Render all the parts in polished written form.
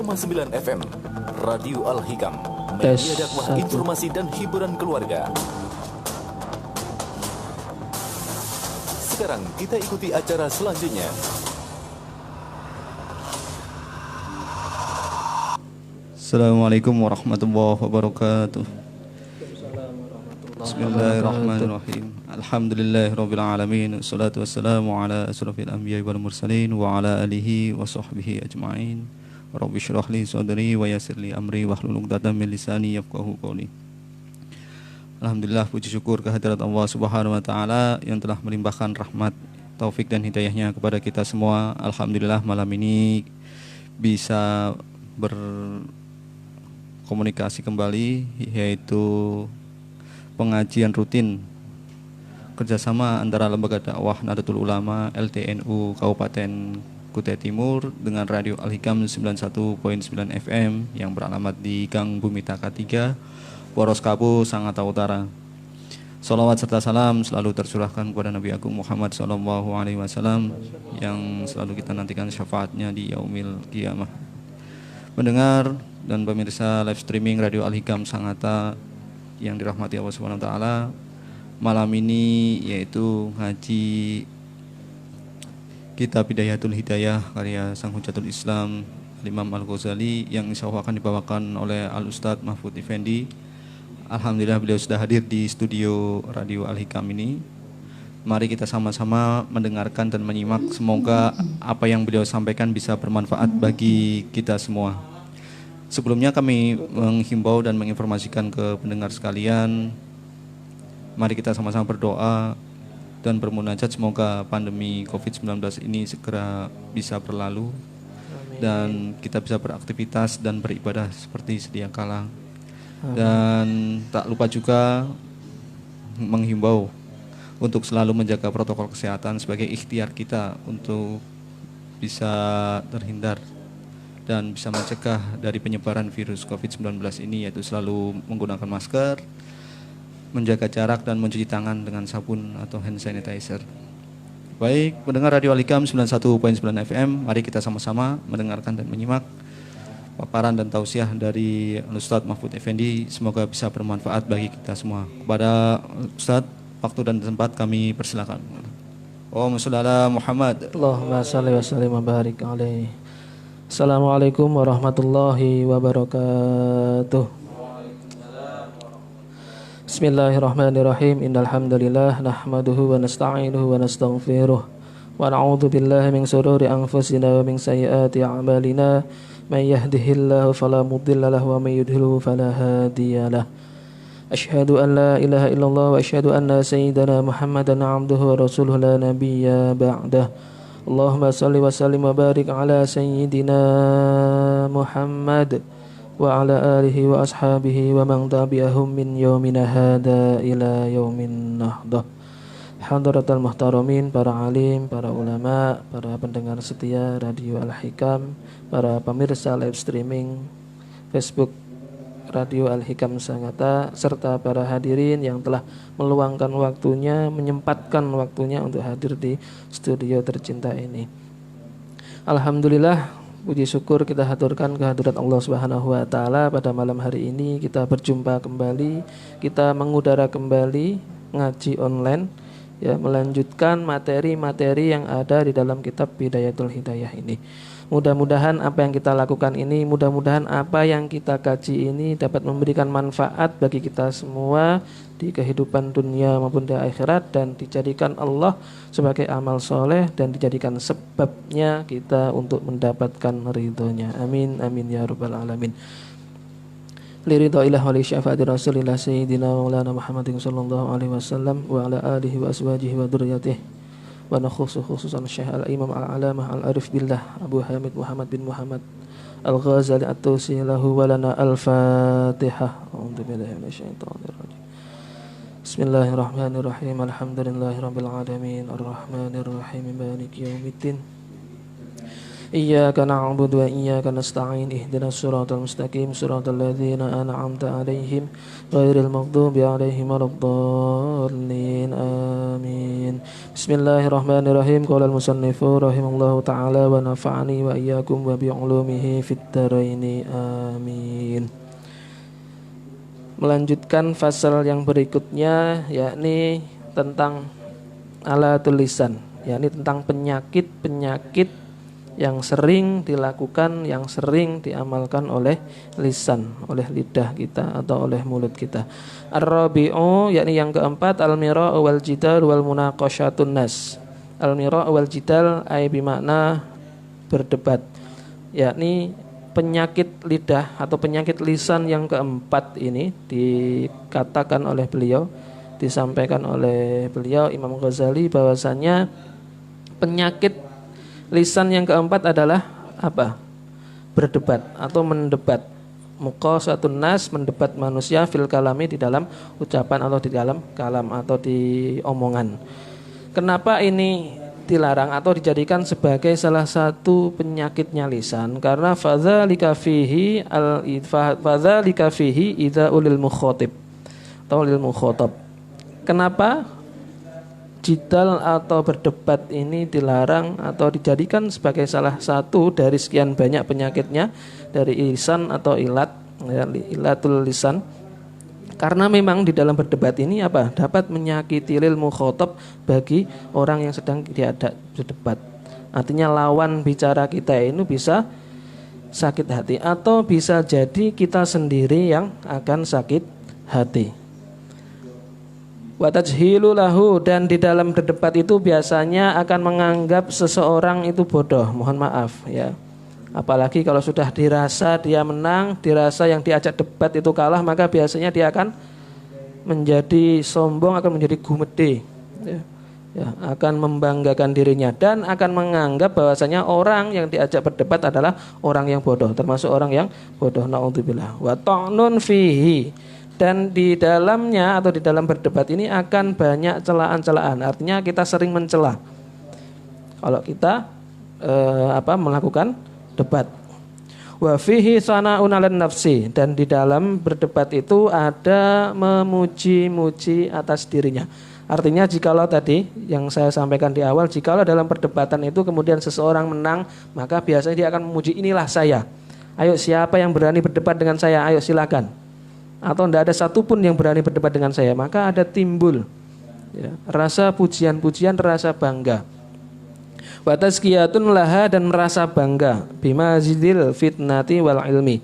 9 FM Radio Al-Hikam, Tes media dakwah 1. informasi dan hiburan keluarga. Sekarang kita ikuti acara selanjutnya. Assalamualaikum warahmatullahi wabarakatuh. Bismillahirrahmanirrahim. Alhamdulillahirabbil alamin. Wassalatu wassalamu ala asrofil anbiya'i wal mursalin wa ala alihi wa sahbihi ajma'in. Rabbi shrah li sadri wa yassir li amri wahlul 'uqdatam min lisani yafqahu qawli. Alhamdulillah, puji syukur kehadirat Allah Subhanahu wa taala yang telah melimpahkan rahmat, taufik dan hidayahnya kepada kita semua. Alhamdulillah malam ini bisa berkomunikasi kembali, yaitu pengajian rutin kerjasama antara Lembaga Dakwah Nahdlatul Ulama LTNU Kabupaten Kutai Timur dengan Radio Al-Hikam 91.9 FM yang beralamat di Gang Bumitaka 3, Poros Kabu, Sangatta Utara. Salawat serta salam selalu tercurahkan kepada Nabi Agung Muhammad SAW yang selalu kita nantikan syafaatnya di yaumil qiyamah. Mendengar dan pemirsa live streaming Radio Al-Hikam Sangatta yang dirahmati Allah Subhanahu wa taala, malam ini yaitu ngaji Kitab Bidayatul Hidayah karya Sang Hujjatul Islam Imam Al-Ghazali yang insyaallah akan dibawakan oleh Al-Ustadz Mahfud Effendi. Alhamdulillah beliau sudah hadir di studio Radio Al-Hikam ini. Mari kita sama-sama mendengarkan dan menyimak, semoga apa yang beliau sampaikan bisa bermanfaat bagi kita semua. Sebelumnya kami menghimbau dan menginformasikan ke pendengar sekalian, mari kita sama-sama berdoa dan bermunajat semoga pandemi COVID-19 ini segera bisa berlalu dan kita bisa beraktivitas dan beribadah seperti sedia kala. Dan tak lupa juga menghimbau untuk selalu menjaga protokol kesehatan sebagai ikhtiar kita untuk bisa terhindar dan bisa mencegah dari penyebaran virus COVID-19 ini, yaitu selalu menggunakan masker, menjaga jarak dan mencuci tangan dengan sabun atau hand sanitizer. Baik, pendengar Radio Al-Hikam 91.9 FM, mari kita sama-sama mendengarkan dan menyimak paparan dan tausiah dari Ustadz Mahfud Effendi. Semoga bisa bermanfaat bagi kita semua. Kepada Ustadz, waktu dan tempat kami persilakan. Allahumma shalli ala Muhammad. Allahumma shalli wa sallim wa barik alaihi. Assalamualaikum warahmatullahi wabarakatuh. Bismillahirrahmanirrahim. Innal hamdalillah nahmaduhu wa nasta'inuhu wa nastaghfiruh wa na'udzu billahi min shururi anfusina wa min sayyiati a'malina. May yahdihillahu fala mudilla lahu wa may yudhlilhu fala hadiyalah. Asyhadu an la ilaha illallah wa asyhadu anna sayyidana Muhammadan 'abduhu wa rasuluhu la nabiyya ba'dah. Allahumma salli wa sallim wa barik ala sayyidina Muhammad wa ala alihi wa ashabihi wa man tabi'ahum min yaumina hada ila yaumin nahdah. Hadratal muhtaramin, para alim, para ulama, para pendengar setia Radio Al-Hikam, para pemirsa live streaming Facebook Radio Al-Hikam Sangatta, serta para hadirin yang telah meluangkan waktunya, menyempatkan waktunya untuk hadir di studio tercinta ini. Alhamdulillah, puji syukur kita haturkan kehadirat Allah Subhanahu wa taala pada malam hari ini. Kita berjumpa kembali, kita mengudara kembali ngaji online, ya, melanjutkan materi-materi yang ada di dalam kitab Bidayatul Hidayah ini. Mudah-mudahan apa yang kita lakukan ini, mudah-mudahan apa yang kita kaji ini dapat memberikan manfaat bagi kita semua di kehidupan dunia maupun di akhirat, dan dijadikan Allah sebagai amal soleh dan dijadikan sebabnya kita untuk mendapatkan ridhonya. Amin, amin ya rabbal alamin. Liridho ilah wali syafaati rasulillah sayyidina maulana Muhammadin sallallahu alaihi wasallam wa ala alihi wa aswajihi wa durriyatihi. Wa nakhusu khususan Syekh Al-Imam Al-Alamah Al-Arif Billah Abu Hamid Muhammad bin Muhammad Al-Ghazali At-Tusi lahu wa lana Al-Fatihah. A'udzu billahi minasyaitonir rajim. Bismillahirrahmanirrahim. Alhamdulillahirabbil alamin arrahmanirrahim maliki yaumiddin. إياك نعبد وإياك نستعين اهدنا الصراط المستقيم صراط الذين أنعمت عليهم غير المغضوب عليهم ولا الضالين آمين بسم الله الرحمن الرحيم قال المصنف رحمه الله تعالى ونفعني وإياكم وبعلومه في الدارين آمين. Melanjutkan fasal yang berikutnya, yakni tentang alatul lisan, yakni tentang penyakit-penyakit yang sering dilakukan, yang sering diamalkan oleh lisan, oleh lidah kita atau oleh mulut kita. Ar-rabi'u, yakni yang keempat, al-mira'u wal jidal wal munaqasyatun nas. Al-mira'u wal jidal ay bimakna berdebat, yakni penyakit lidah atau penyakit lisan yang keempat ini dikatakan oleh beliau, disampaikan oleh beliau Imam Ghazali bahwasanya penyakit lisan yang keempat adalah apa? Berdebat atau mendebat. Muqasatun nas, mendebat manusia fil kalami, di dalam ucapan atau di dalam kalam atau di omongan. Kenapa ini dilarang atau dijadikan sebagai salah satu penyakitnya lisan? Karena fadzalika fihi idza ulil mukhatib atau lil mukhatab. Kenapa jidal atau berdebat ini dilarang atau dijadikan sebagai salah satu dari sekian banyak penyakitnya dari lisan atau ilatul lisan? Karena memang di dalam berdebat ini apa? Dapat menyakiti lil mukhatab, bagi orang yang sedang diajak berdebat. Artinya lawan bicara kita ini bisa sakit hati atau bisa jadi kita sendiri yang akan sakit hati. Wa tajhilu lahu, dan di dalam berdebat itu biasanya akan menganggap seseorang itu bodoh, mohon maaf ya. Apalagi kalau sudah dirasa dia menang, dirasa yang diajak debat itu kalah, maka biasanya dia akan menjadi sombong, akan menjadi gumede ya, akan membanggakan dirinya dan akan menganggap bahwasanya orang yang diajak berdebat adalah orang yang bodoh, termasuk orang yang bodoh, naudzubillah. Wa ta'nun fihi, dan di dalamnya atau di dalam berdebat ini akan banyak celaan-celaan. Artinya kita sering mencela kalau kita melakukan debat. Wa fihi sana'un 'alan nafsi, dan di dalam berdebat itu ada memuji-muji atas dirinya. Artinya jikalau tadi yang saya sampaikan di awal, jikalau dalam perdebatan itu kemudian seseorang menang, maka biasanya dia akan memuji, inilah saya. Ayo siapa yang berani berdebat dengan saya, ayo silakan. Atau tidak ada satupun yang berani berdebat dengan saya, maka ada timbul ya, rasa pujian-pujian, rasa bangga. Wa tazkiyatun laha, dan merasa bangga bimazidil fitnati wal ilmi.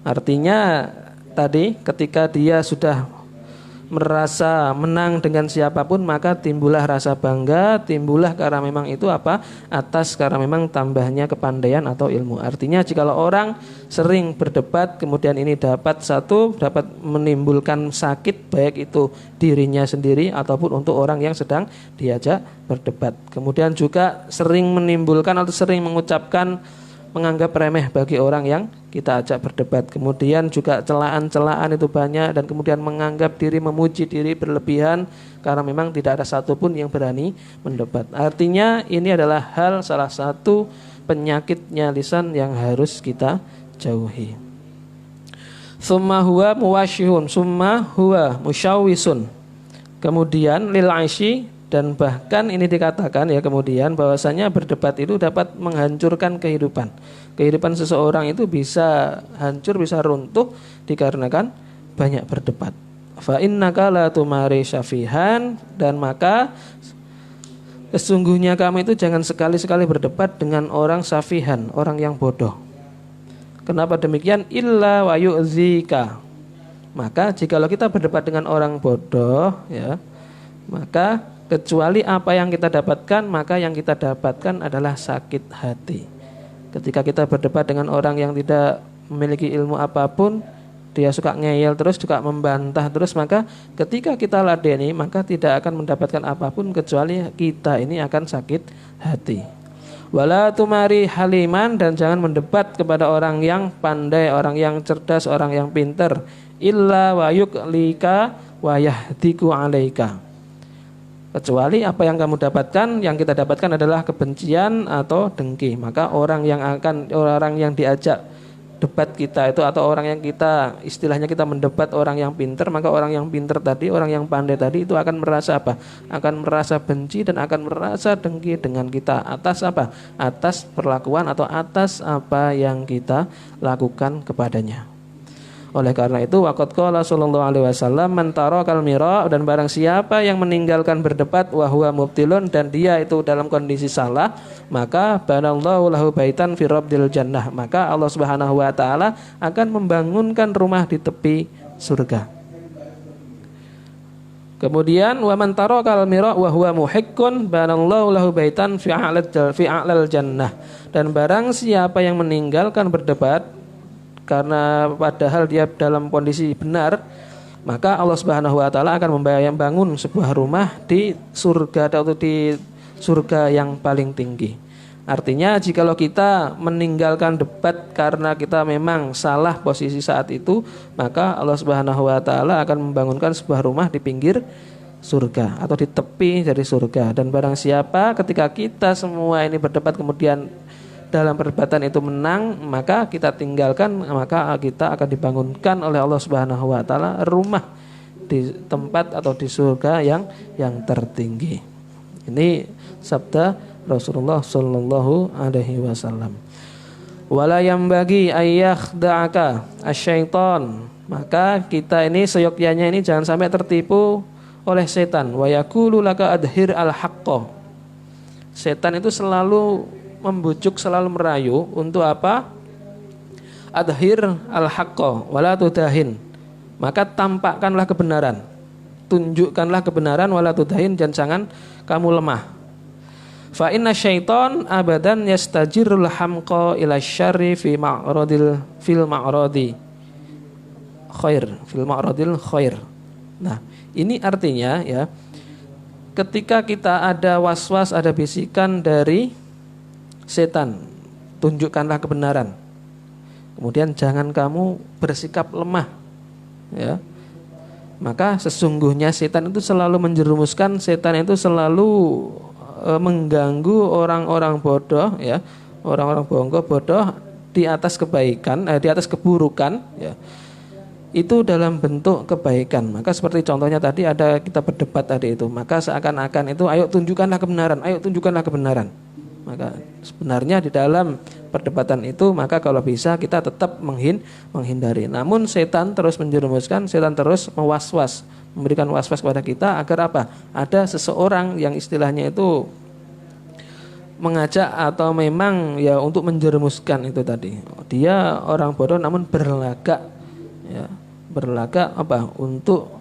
Artinya tadi ketika dia sudah merasa menang dengan siapapun, maka timbullah rasa bangga, timbullah karena memang itu apa? Atas karena memang tambahnya kepandaian atau ilmu. Artinya jikalau orang sering berdebat kemudian ini dapat menimbulkan sakit, baik itu dirinya sendiri ataupun untuk orang yang sedang diajak berdebat. Kemudian juga sering menimbulkan atau sering mengucapkan, menganggap remeh bagi orang yang kita ajak berdebat. Kemudian juga celaan-celaan itu banyak, dan kemudian menganggap diri, memuji diri berlebihan karena memang tidak ada satupun yang berani mendebat. Artinya ini adalah hal salah satu penyakitnya lisan yang harus kita jauhi. Summa huwa muwasyihun, summa huwa musyawisun. Kemudian lil aishi, dan bahkan ini dikatakan ya kemudian bahwasanya berdebat itu dapat menghancurkan kehidupan. Kehidupan seseorang itu bisa hancur, bisa runtuh dikarenakan banyak berdebat. Fa innaka la tumari syafihan, dan maka sesungguhnya kamu itu jangan sekali-sekali berdebat dengan orang safihan, orang yang bodoh. Kenapa demikian? Illa wa yu'zika. Maka jikalau kita berdebat dengan orang bodoh ya, maka kecuali apa yang kita dapatkan, maka yang kita dapatkan adalah sakit hati. Ketika kita berdebat dengan orang yang tidak memiliki ilmu apapun, dia suka ngeyel terus, juga membantah terus, maka ketika kita ladeni, maka tidak akan mendapatkan apapun kecuali kita ini akan sakit hati. Wala tumari haliman, dan jangan mendebat kepada orang yang pandai, orang yang cerdas, orang yang pintar. Illa wa yuklika wa yahdiku alaika. Kecuali apa yang kamu dapatkan, yang kita dapatkan adalah kebencian atau dengki. Maka orang yang diajak debat kita itu, atau orang yang kita istilahnya kita mendebat orang yang pintar, maka orang yang pintar tadi, orang yang pandai tadi itu akan merasa apa? Akan merasa benci dan akan merasa dengki dengan kita atas apa? Atas perlakuan atau atas apa yang kita lakukan kepadanya. Oleh karena itu waqad qala sallallahu alaihi wasallam man tarakal mira, dan barang siapa yang meninggalkan berdebat wa huwa mubtilun, dan dia itu dalam kondisi salah, maka banallahu lahu baitan fi rabdil jannah, maka Allah Subhanahu wa taala akan membangunkan rumah di tepi surga. Kemudian wa man tarakal mira wa huwa muhiqqun banallahu lahu baitan fi a'lal jannah, dan barang siapa yang meninggalkan berdebat karena padahal dia dalam kondisi benar, maka Allah Subhanahu wa taala akan membangun sebuah rumah di surga atau di surga yang paling tinggi. Artinya jikalau kita meninggalkan debat karena kita memang salah posisi saat itu, maka Allah Subhanahu wa taala akan membangunkan sebuah rumah di pinggir surga atau di tepi dari surga. Dan barang siapa ketika kita semua ini berdebat kemudian dalam perdebatan itu menang, maka kita tinggalkan, maka kita akan dibangunkan oleh Allah Subhanahu wa taala rumah di tempat atau di surga yang tertinggi. Ini sabda Rasulullah sallallahu alaihi wasallam. Wala yambagi ayyakhda'aka asyaiton, maka kita ini seyogyanya ini jangan sampai tertipu oleh setan. Wa yaqulu laka adhir al-haqqa. Setan itu selalu membujuk, selalu merayu untuk apa? Adhir al-haqqa wala tudahin, maka tampakkanlah kebenaran, tunjukkanlah kebenaran, wala tudahin, dan jangan kamu lemah. Fa inna syaiton abadan yastajirul hamqa ila syarri fil ma'radil khair. Nah, ini artinya ya, ketika kita ada was-was, ada bisikan dari setan, tunjukkanlah kebenaran. Kemudian jangan kamu bersikap lemah, ya. Maka sesungguhnya setan itu selalu menjerumuskan, setan itu selalu mengganggu orang-orang bodoh, ya, orang-orang bodoh di atas kebaikan, di atas keburukan, ya. Itu dalam bentuk kebaikan. Maka seperti contohnya tadi ada kita berdebat tadi itu, maka seakan-akan itu ayo tunjukkanlah kebenaran, ayo tunjukkanlah kebenaran. Maka sebenarnya di dalam perdebatan itu, maka kalau bisa kita tetap menghindari. Namun setan terus menjerumuskan, setan terus mewaswas, memberikan waswas kepada kita agar apa? Ada seseorang yang istilahnya itu mengajak atau memang ya untuk menjerumuskan itu tadi. Dia orang bodoh namun berlagak, ya, berlagak apa? Untuk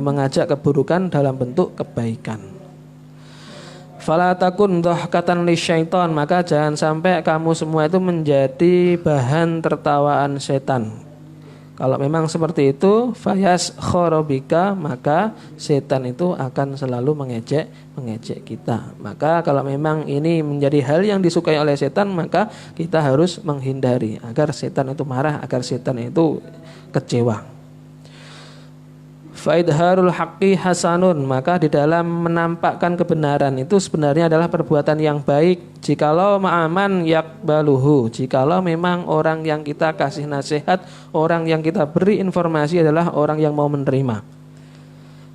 mengajak keburukan dalam bentuk kebaikan. Fala takun dhahkatan lisyaiton, maka jangan sampai kamu semua itu menjadi bahan tertawaan setan. Kalau memang seperti itu, fayas khorobika, maka setan itu akan selalu mengejek kita. Maka kalau memang ini menjadi hal yang disukai oleh setan, maka kita harus menghindari agar setan itu marah, agar setan itu kecewa. Faidharul haqqi hasanun, maka di dalam menampakkan kebenaran itu sebenarnya adalah perbuatan yang baik. Jikalau ma'aman yakbaluhu, jikalau memang orang yang kita kasih nasihat, orang yang kita beri informasi adalah orang yang mau menerima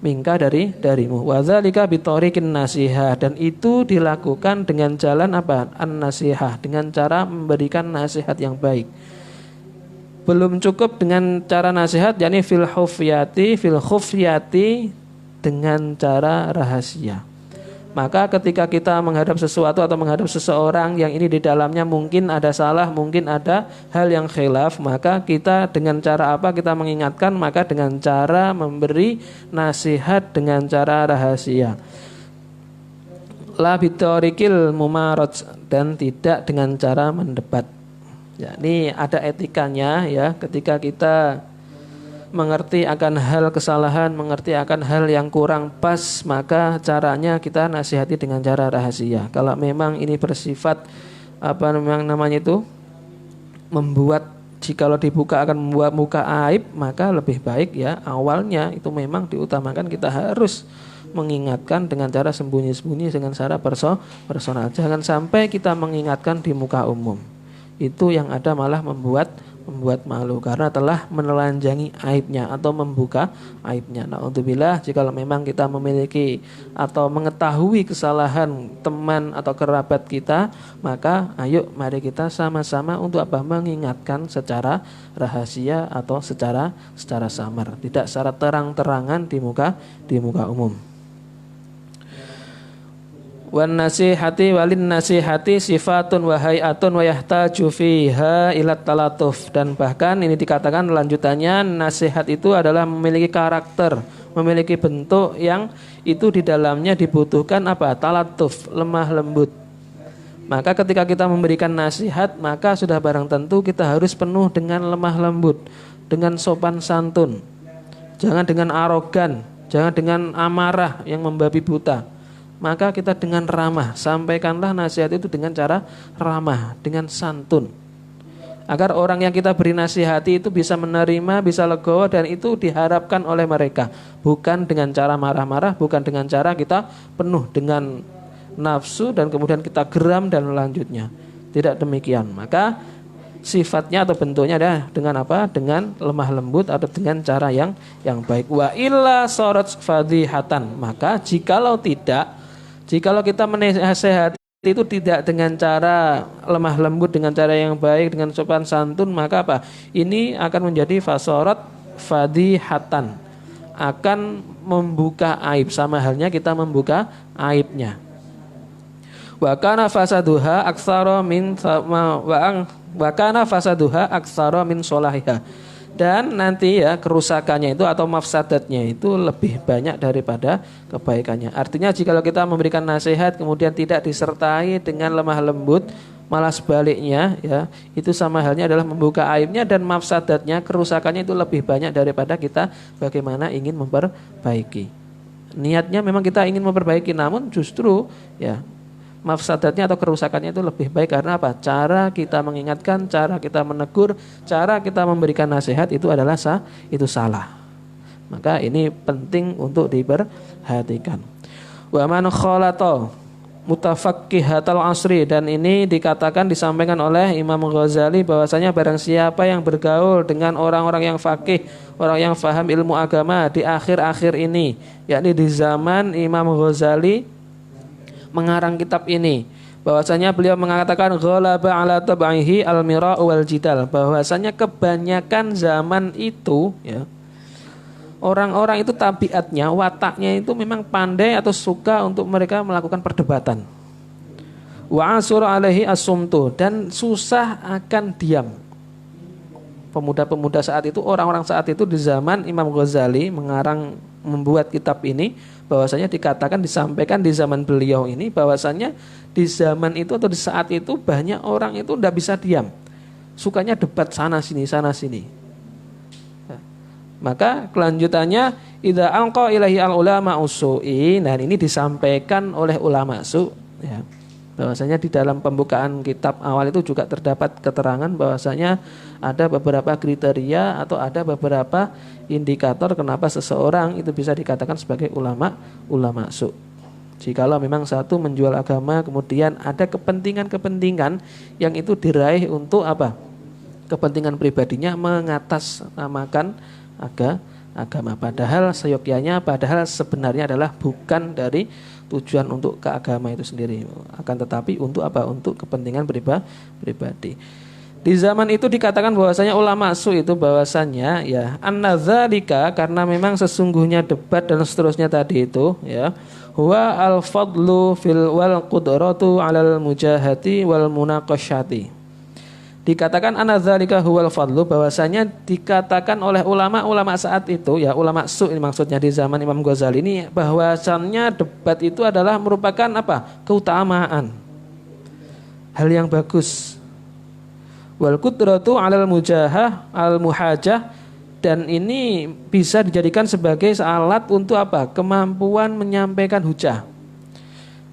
mingka darimu. Wadzalika bitariqin nasihah, dan itu dilakukan dengan jalan apa? An-nasihah, dengan cara memberikan nasihat yang baik. Belum cukup dengan cara nasihat, yakni fil khufyati, dengan cara rahasia. Maka ketika kita menghadap sesuatu atau menghadap seseorang yang ini di dalamnya mungkin ada salah, mungkin ada hal yang khilaf, maka kita dengan cara apa kita mengingatkan? Maka dengan cara memberi nasihat dengan cara rahasia. La bitorikil mumaraj, dan tidak dengan cara mendebat. Ya, ini ada etikanya ya, ketika kita mengerti akan hal kesalahan, mengerti akan hal yang kurang pas, maka caranya kita nasihati dengan cara rahasia. Kalau memang ini bersifat apa namanya itu membuat, jikalau dibuka akan membuat muka aib, maka lebih baik ya awalnya itu memang diutamakan kita harus mengingatkan dengan cara sembunyi-sembunyi, dengan cara personal. Jangan sampai kita mengingatkan di muka umum. Itu yang ada malah membuat malu karena telah menelanjangi aibnya atau membuka aibnya. Na'udzubillah, jika memang kita memiliki atau mengetahui kesalahan teman atau kerabat kita, maka ayo mari kita sama-sama untuk apa? Mengingatkan secara rahasia atau secara samar, tidak secara terang-terangan di muka umum. Wan nasihati walin nasihati sifatun wa hayatun wa yahtaju fiha ila talatuf. Dan bahkan ini dikatakan lanjutannya, nasihat itu adalah memiliki karakter, memiliki bentuk yang itu di dalamnya dibutuhkan apa? Talatuf, lemah lembut. Maka ketika kita memberikan nasihat, maka sudah barang tentu kita harus penuh dengan lemah lembut, dengan sopan santun. Jangan dengan arogan, jangan dengan amarah yang membabi buta. Maka kita dengan ramah, sampaikanlah nasihat itu dengan cara ramah, dengan santun. Agar orang yang kita beri nasihati itu bisa menerima, bisa legowo, dan itu diharapkan oleh mereka. Bukan dengan cara marah-marah, bukan dengan cara kita penuh dengan nafsu dan kemudian kita geram dan lanjutnya. Tidak demikian. Maka sifatnya atau bentuknya adalah dengan apa? Dengan lemah lembut atau dengan cara yang baik. Wa illa sarat fadhihatan. Maka jikalau kita menasehati itu tidak dengan cara lemah lembut, dengan cara yang baik, dengan sopan santun, maka apa? Ini akan menjadi fasorat fadhihatan, akan membuka aib, sama halnya kita membuka aibnya. Wa kana fasaduha aktsara min solahiha. Dan nanti ya kerusakannya itu atau mafsadatnya itu lebih banyak daripada kebaikannya. Artinya jika kita memberikan nasihat kemudian tidak disertai dengan lemah lembut, malah sebaliknya ya, itu sama halnya adalah membuka aibnya dan mafsadatnya, kerusakannya itu lebih banyak daripada kita bagaimana ingin memperbaiki. Niatnya memang kita ingin memperbaiki, namun justru ya mafsadatnya atau kerusakannya itu lebih baik. Karena apa? Cara kita mengingatkan, cara kita menegur, cara kita memberikan nasihat itu adalah itu salah. Maka ini penting untuk diperhatikan. Wa man khalata mutafaqqihatal asri, dan ini dikatakan disampaikan oleh Imam Ghazali bahwasanya barang siapa yang bergaul dengan orang-orang yang faqih, orang yang faham ilmu agama di akhir-akhir ini, yakni di zaman Imam Ghazali mengarang kitab ini, bahwasanya beliau mengatakan ghalaba ala tab'ihi al-mira' wal jidal, bahwasanya kebanyakan zaman itu ya, orang-orang itu tabiatnya, wataknya itu memang pandai atau suka untuk mereka melakukan perdebatan. Wa asur alaihi as-sumtu, dan susah akan diam. Pemuda-pemuda saat itu, orang-orang saat itu di zaman Imam Ghazali membuat kitab ini, bahwasanya dikatakan, disampaikan di zaman beliau ini, bahwasanya di zaman itu atau di saat itu banyak orang itu tidak bisa diam, sukanya debat sana sini. Maka kelanjutannya idza alqa ilahi al ulama usu'i, nah ini disampaikan oleh ulama su ya, bahwasanya di dalam pembukaan kitab awal itu juga terdapat keterangan bahwasanya ada beberapa kriteria atau ada beberapa indikator kenapa seseorang itu bisa dikatakan sebagai ulama su. Jikalau memang satu menjual agama, kemudian ada kepentingan yang itu diraih untuk apa? Kepentingan pribadinya, mengatasnamakan agama, padahal seyogyanya, padahal sebenarnya adalah bukan dari tujuan untuk ke agama itu sendiri, akan tetapi untuk apa? Untuk kepentingan pribadi. Di zaman itu dikatakan bahwasanya ulama su itu bahwasanya ya annadzalika, karena memang sesungguhnya debat dan seterusnya tadi itu ya, huwa al-fadlu fil wal qudratu 'alal mujahati wal munaqasyati. Dikatakan annadzalika huwal fadlu, bahwasanya dikatakan oleh ulama saat itu ya, ulama su ini maksudnya di zaman Imam Ghazali ini, bahwasannya debat itu adalah merupakan apa? Keutamaan, hal yang bagus. Wal qudratu 'alal mujahah al muhajah, dan ini bisa dijadikan sebagai alat untuk apa? Kemampuan menyampaikan hujah,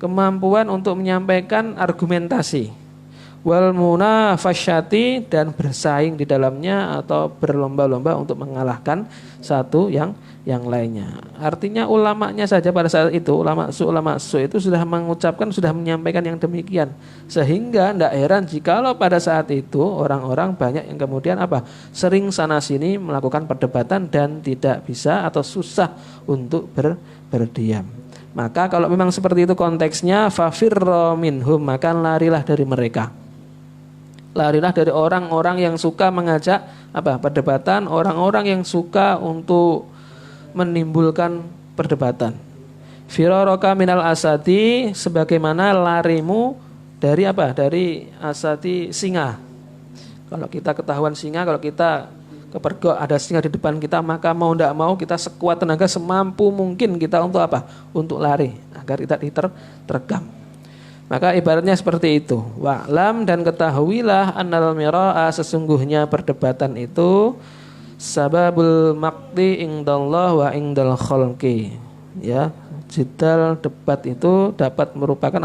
kemampuan untuk menyampaikan argumentasi. wal munafasyati, dan bersaing di dalamnya atau berlomba-lomba untuk mengalahkan satu yang lainnya. Artinya ulamanya saja pada saat itu, ulama su itu sudah mengucapkan, sudah menyampaikan yang demikian, sehingga tidak heran jikalau pada saat itu orang-orang banyak yang kemudian sering sana sini melakukan perdebatan dan tidak bisa atau susah untuk berdiam. Maka kalau memang seperti itu konteksnya, fafirra minhum, maka larilah dari mereka. Larilah dari orang-orang yang suka mengajak perdebatan, orang-orang yang suka untuk menimbulkan perdebatan. Firaraka minal asadi, sebagaimana larimu dari dari asadi, singa. Kalau kita ketahuan singa, kalau kita kepergok ada singa di depan kita, maka mau tidak mau kita sekuat tenaga, semampu mungkin kita untuk untuk lari agar tidak diterkam. Maka ibaratnya seperti itu. Wa'lam, dan ketahuilah annal mira'a, sesungguhnya perdebatan itu sababul maqti indallah wa indal khalqi. Ya, jidal, debat itu dapat merupakan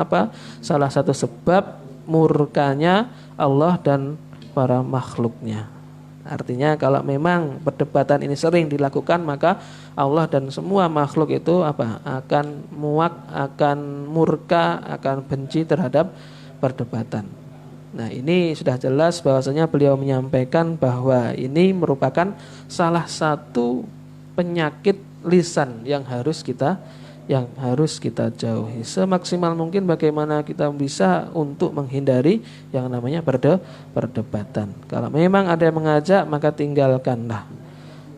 salah satu sebab murkanya Allah dan para makhluknya. Artinya kalau memang perdebatan ini sering dilakukan, maka Allah dan semua makhluk itu akan muak, akan murka, akan benci terhadap perdebatan. Nah, ini sudah jelas bahwasanya beliau menyampaikan bahwa ini merupakan salah satu penyakit lisan yang harus kita jauhi. Semaksimal mungkin bagaimana kita bisa untuk menghindari yang namanya perdebatan. Kalau memang ada yang mengajak, maka tinggalkanlah.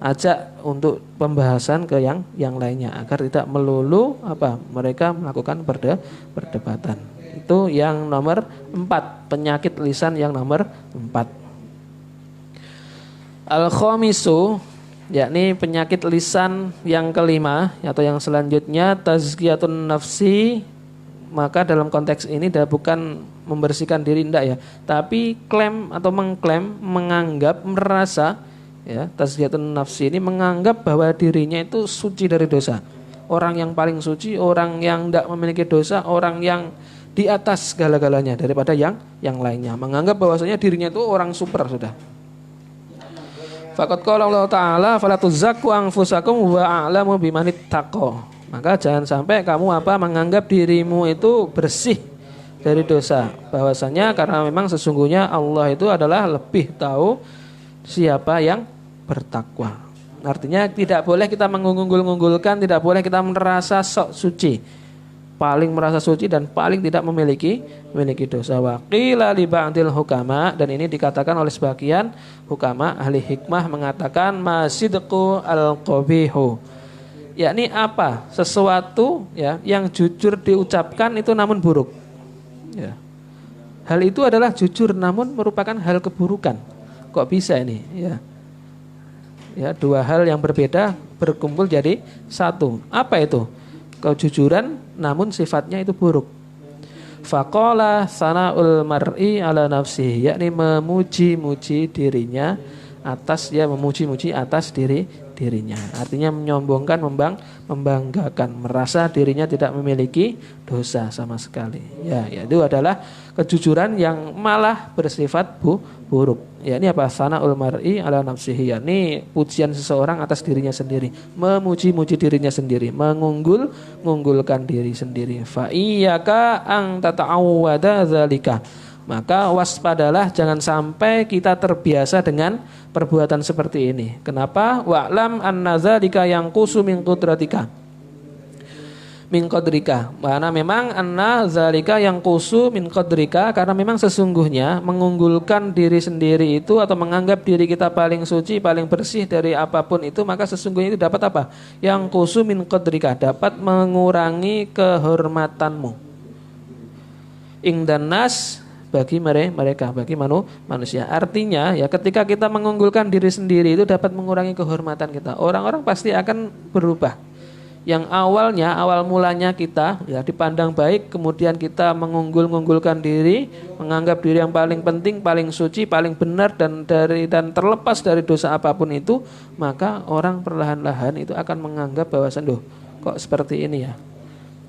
Ajak untuk pembahasan ke yang lainnya agar tidak melulu mereka melakukan perdebatan. Itu yang nomor 4, penyakit lisan yang nomor 4. Al-khamisu, yakni penyakit lisan yang kelima atau yang selanjutnya, tazkiyatun nafsi. Maka dalam konteks ini bukan membersihkan diri, tidak ya, tapi klaim atau mengklaim, menganggap, merasa, ya, tazkiyatun nafsi ini menganggap bahwa dirinya itu suci dari dosa. Orang yang paling suci, orang yang tidak memiliki dosa, orang yang di atas segala-galanya daripada yang lainnya. Menganggap bahwasanya dirinya itu orang super sudah. Faqad qala Allah Ta'ala fala tuzakku anfusakum wa a'lamu bimanit taqwa. Maka jangan sampai kamu menganggap dirimu itu bersih dari dosa. Bahwasanya karena memang sesungguhnya Allah itu adalah lebih tahu siapa yang bertakwa. Artinya tidak boleh kita mengunggul-unggulkan, tidak boleh kita merasa sok suci, paling merasa suci dan paling tidak memiliki dosa. Waqila li ba'dil hukama, dan ini dikatakan oleh sebagian hukama ahli hikmah mengatakan masidqu al-qabihu, yakni sesuatu ya yang jujur diucapkan itu namun buruk. Ya. Hal itu adalah jujur namun merupakan hal keburukan. Kok bisa ini? Ya. Ya, dua hal yang berbeda berkumpul jadi satu. Apa itu? Kejujuran namun sifatnya itu buruk. Faqala sana'ul mar'i ala nafsihi, yakni memuji-muji dirinya atas, ya, memuji-muji atas dirinya. Artinya menyombongkan, membanggakan, merasa dirinya tidak memiliki dosa sama sekali. Ya, itu adalah kejujuran yang malah bersifat buruk. Ya, ini sana'ul mar'i ala nafsihi, yakni pujian seseorang atas dirinya sendiri, memuji-muji dirinya sendiri, mengunggulkan diri sendiri. Fa iyyaka an tata'awwada dzalika, maka waspadalah jangan sampai kita terbiasa dengan perbuatan seperti ini. Kenapa? Wa'lam anna dzalika yanqusu min qudratika, min qadrika. Karena memang anna zalika yang kusu min qadrika, karena memang sesungguhnya mengunggulkan diri sendiri itu atau menganggap diri kita paling suci, paling bersih dari apapun itu, maka sesungguhnya itu dapat yang kusu min qadrika, dapat mengurangi kehormatanmu. Ingdan nas, bagi mereka, bagi manusia. Artinya ya, ketika kita mengunggulkan diri sendiri itu dapat mengurangi kehormatan kita. Orang-orang pasti akan berubah. Yang awal mulanya kita ya dipandang baik, kemudian kita mengunggulkan diri, menganggap diri yang paling penting, paling suci, paling benar dan terlepas dari dosa apapun itu, maka orang perlahan-lahan itu akan menganggap bahwasan kok seperti ini ya.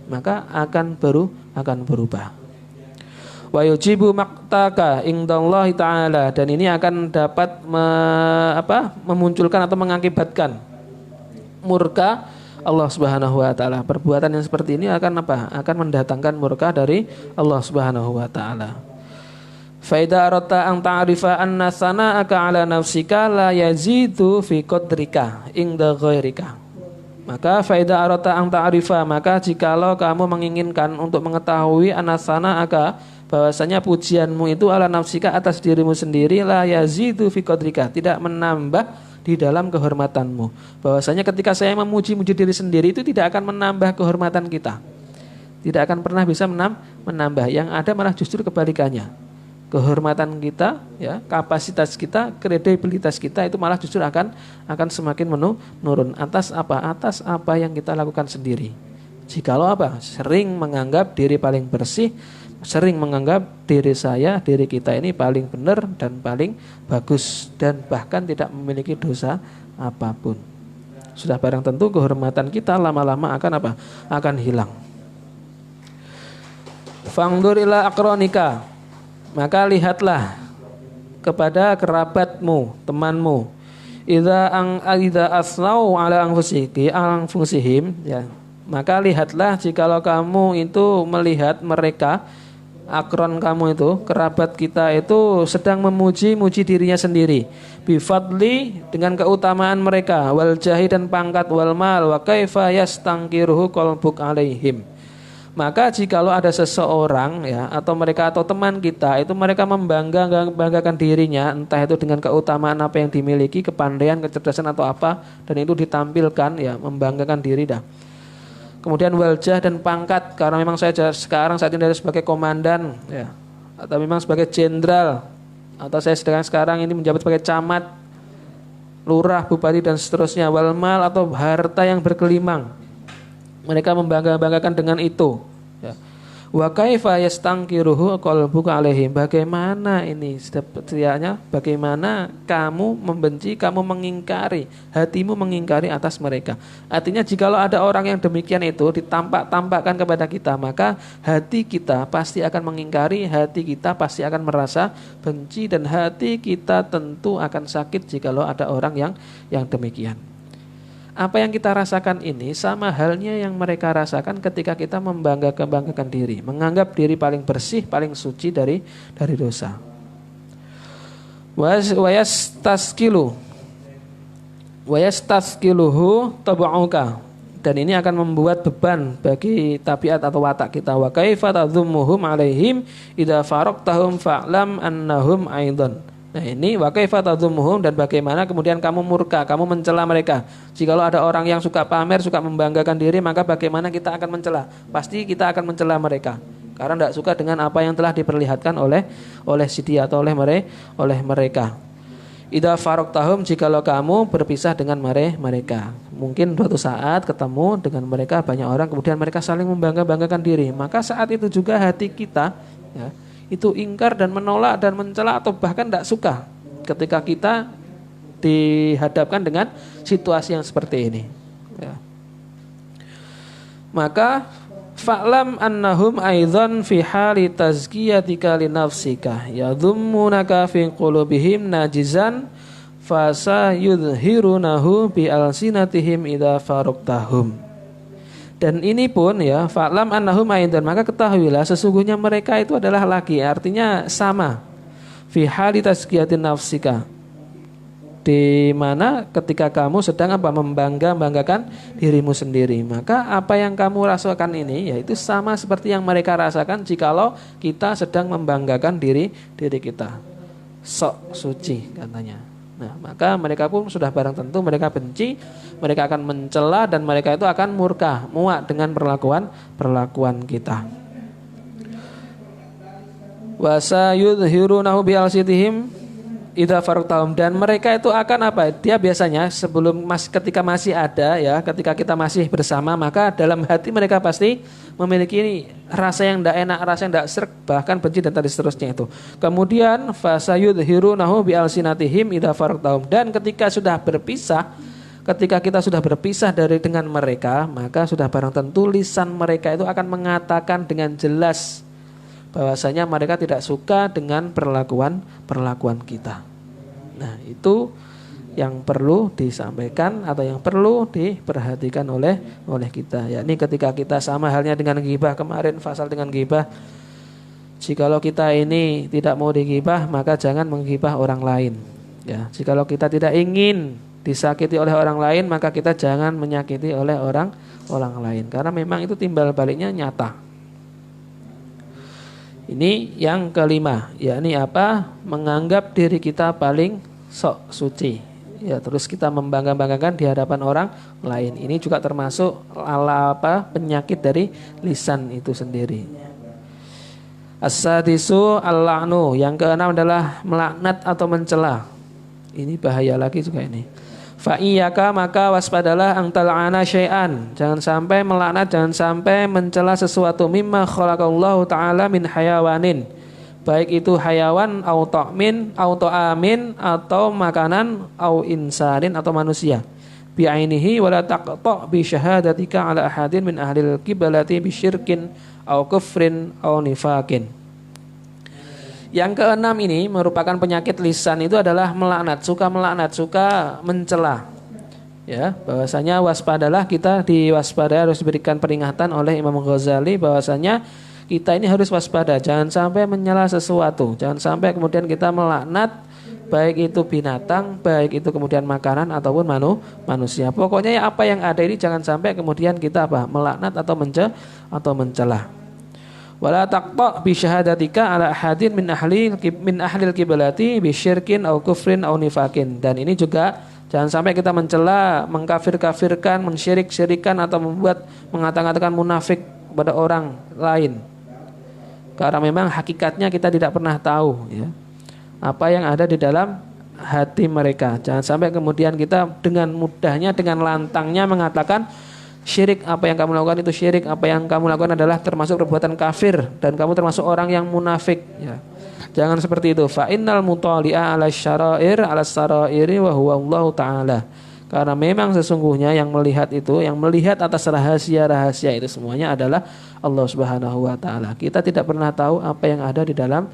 Maka akan berubah. Wa yujibu maqtaka indallahi ta'ala, dan ini akan dapat memunculkan atau mengakibatkan murka Allah Subhanahu wa taala. Perbuatan yang seperti ini akan akan mendatangkan murka dari Allah Subhanahu wa taala. Fa idza arata an ta'rifa anna sana'aka 'ala nafsika la yazidu fi qadrika inda ghairika. Maka faida arata ang ta'rifa, maka jikalau kamu menginginkan untuk mengetahui anasana aka, bahwasanya pujianmu itu ala nafsika, atas dirimu sendiri, la yazidu fi qadrika, tidak menambah di dalam kehormatanmu. Bahwasanya ketika saya memuji-muji diri sendiri itu tidak akan menambah kehormatan kita, tidak akan pernah bisa menambah. Yang ada malah justru kebalikannya. Kehormatan kita, ya, kapasitas kita, kredibilitas kita itu malah justru akan semakin menurun atas apa yang kita lakukan sendiri. Jikalau sering menganggap diri paling bersih, sering menganggap diri kita ini paling benar dan paling bagus, dan bahkan tidak memiliki dosa apapun. Sudah barang tentu kehormatan kita lama-lama akan hilang. Fangdur ila aqronika, maka lihatlah kepada kerabatmu, temanmu. Idza asnau ala anfusihim, ya. Maka lihatlah jikalau kamu itu melihat mereka, akron kamu itu, kerabat kita itu sedang memuji-muji dirinya sendiri. Bifadli, dengan keutamaan mereka, wal jahi, dan pangkat, wal mal, wa kaifa yastangkiruhu qalbuk alaihim. Maka jikalau ada seseorang, ya, atau mereka atau teman kita itu mereka membanggakan dirinya, entah itu dengan keutamaan apa yang dimiliki, kepandaian, kecerdasan atau apa, dan itu ditampilkan, ya, membanggakan diri dah. Kemudian waljah, dan pangkat, karena memang saya sekarang saat ini sebagai komandan, ya, atau memang sebagai jenderal, atau saya sekarang ini menjabat sebagai camat, lurah, bupati, dan seterusnya. Walmal, atau harta yang berkelimang, mereka membanggakan dengan itu, ya. Wa kaifa yastangkiruhu qalbuka alaihim, bagaimana ini setidaknya, bagaimana kamu membenci, kamu mengingkari, hatimu mengingkari atas mereka. Artinya jikalau ada orang yang demikian itu ditampak-tampakkan kepada kita, maka hati kita pasti akan mengingkari, hati kita pasti akan merasa benci, dan hati kita tentu akan sakit jikalau ada orang yang demikian. Apa yang kita rasakan ini sama halnya yang mereka rasakan ketika kita membanggakan diri, menganggap diri paling bersih, paling suci dari dosa. Wayastaskiluhu tab'uka, dan ini akan membuat beban bagi tabiat atau watak kita. Wa kaifa tadhummuhum alaihim idza faraqtahum fa'lam annahum aidan. Nah ini wa kaifa tadhummuhum, dan bagaimana kemudian kamu murka, kamu mencela mereka. Jikalau ada orang yang suka pamer, suka membanggakan diri, maka bagaimana kita akan mencela? Pasti kita akan mencela mereka, karena tidak suka dengan apa yang telah diperlihatkan oleh si dia atau oleh mereka. Idza faraqtahum, jikalau kamu berpisah dengan mereka. Mungkin suatu saat ketemu dengan mereka banyak orang, kemudian mereka saling membanggakan diri, maka saat itu juga hati kita, ya, itu ingkar dan menolak dan mencela, atau bahkan tidak suka ketika kita dihadapkan dengan situasi yang seperti ini, ya. Maka fa'lam annahum aidzan fi hali tazkiyatika li nafsika yadhummunaka fi qulubihim najizan fasa yudhirunahu bi alsinatihim idza faraqtahum. Dan ini pun, ya, fa'lam annahum aidan, maka ketahuilah sesungguhnya mereka itu adalah lagi, artinya sama, fi hali tazkiyatin nafsika, di mana ketika kamu sedang membanggakan dirimu sendiri, maka apa yang kamu rasakan ini yaitu sama seperti yang mereka rasakan jikalau kita sedang membanggakan diri kita, sok suci katanya. Nah, maka mereka pun sudah barang tentu mereka benci, mereka akan mencela, dan mereka itu akan murka, muak dengan perlakuan kita. Wa sayudhirunahu bi alsitihim idza faraqtahum, dan mereka itu akan dia biasanya ketika masih ada, ya, ketika kita masih bersama, maka dalam hati mereka pasti memiliki rasa yang tidak enak, rasa yang tidak sreg, bahkan benci dan tadi seterusnya itu. Kemudian fasayudhirunahu bi alsinatihim idza faraqtahum, dan ketika kita sudah berpisah dengan mereka, maka sudah barang tentu lisan mereka itu akan mengatakan dengan jelas, bahwasanya mereka tidak suka dengan perlakuan kita. Nah, itu yang perlu disampaikan atau yang perlu diperhatikan oleh kita. Yakni ketika kita sama halnya dengan ghibah kemarin, fasal dengan ghibah. Jikalau kita ini tidak mau digibah, maka jangan menggibah orang lain. Ya, jikalau kita tidak ingin disakiti oleh orang lain, maka kita jangan menyakiti oleh orang lain. Karena memang itu timbal baliknya nyata. Ini yang kelima, yakni apa? Menganggap diri kita paling sok suci. Ya, terus kita membangga-banggakan di hadapan orang lain. Ini juga termasuk penyakit dari lisan itu sendiri. As-sadisu al-la'nu, yang keenam adalah melaknat atau mencela. Ini bahaya lagi juga ini. Fa iyyaka, maka waspadalah ang tal'ana syai'an. Jangan sampai melaknat, jangan sampai mencela sesuatu mimma khalaqallahu ta'ala min hayawanin. Baik itu hayawan au ta'min au ta'amin atau makanan au insanin atau manusia. Bi'ainihi wala taqta' bi syahadatika ala ahadin min ahlil qiblati bisyirkin au kufrin au nifakin. Yang keenam ini merupakan penyakit lisan, itu adalah melaknat, suka mencela. Ya, bahwasanya waspadalah, kita diwaspadai, harus diberikan peringatan oleh Imam Ghazali bahwasanya kita ini harus waspada, jangan sampai mencela sesuatu, jangan sampai kemudian kita melaknat baik itu binatang, baik itu kemudian makanan ataupun manusia. Pokoknya ya apa yang ada ini jangan sampai kemudian kita melaknat atau mencela. Wala taqta bi syahadatika ala ahadin min ahlil qiblati bi syirkin au kufrin au nifakin. Dan ini juga jangan sampai kita mencela, mengkafir-kafirkan, mensyirik-syirikan atau mengatakan munafik kepada orang lain. Karena memang hakikatnya kita tidak pernah tahu ya, apa yang ada di dalam hati mereka. Jangan sampai kemudian kita dengan mudahnya, dengan lantangnya mengatakan syirik, apa yang kamu lakukan itu syirik, apa yang kamu lakukan adalah termasuk perbuatan kafir dan kamu termasuk orang yang munafik ya. Jangan seperti itu. Fa innal mutali'a 'ala syara'ir 'ala sarairi wa huwa Allah taala. Karena memang sesungguhnya yang melihat itu, yang melihat atas rahasia-rahasia itu semuanya adalah Allah Subhanahu wa taala. Kita tidak pernah tahu apa yang ada di dalam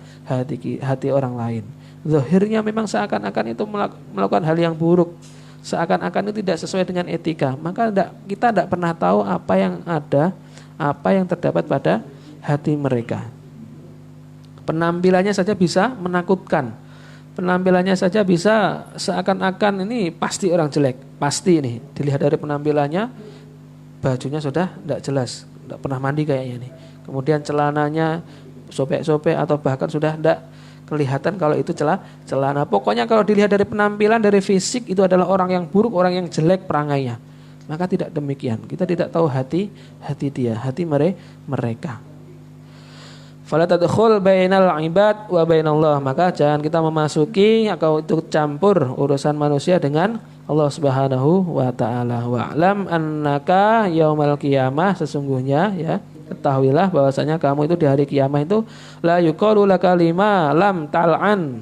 hati orang lain. Zahirnya memang seakan-akan itu melakukan hal yang buruk, seakan-akan itu tidak sesuai dengan etika, maka kita tidak pernah tahu apa yang ada, apa yang terdapat pada hati mereka. Penampilannya saja bisa menakutkan, penampilannya saja bisa seakan-akan ini pasti orang jelek, pasti ini dilihat dari penampilannya, bajunya sudah tidak jelas, tidak pernah mandi kayaknya nih, kemudian celananya sobek-sobek atau bahkan sudah tidak kelihatan kalau itu celana. Pokoknya kalau dilihat dari penampilan, dari fisik, itu adalah orang yang buruk, orang yang jelek perangainya. Maka tidak demikian. Kita tidak tahu hati dia, hati mereka. Fala tadkhul bainal ibad wa bainallah. Maka jangan kita memasuki atau itu campur urusan manusia dengan Allah Subhanahu wa taala. Wa'lam annaka yaumal qiyamah, sesungguhnya ya, ketahuilah bahwasanya kamu itu di hari kiamat itu la yuqalu laka lima lam tal'an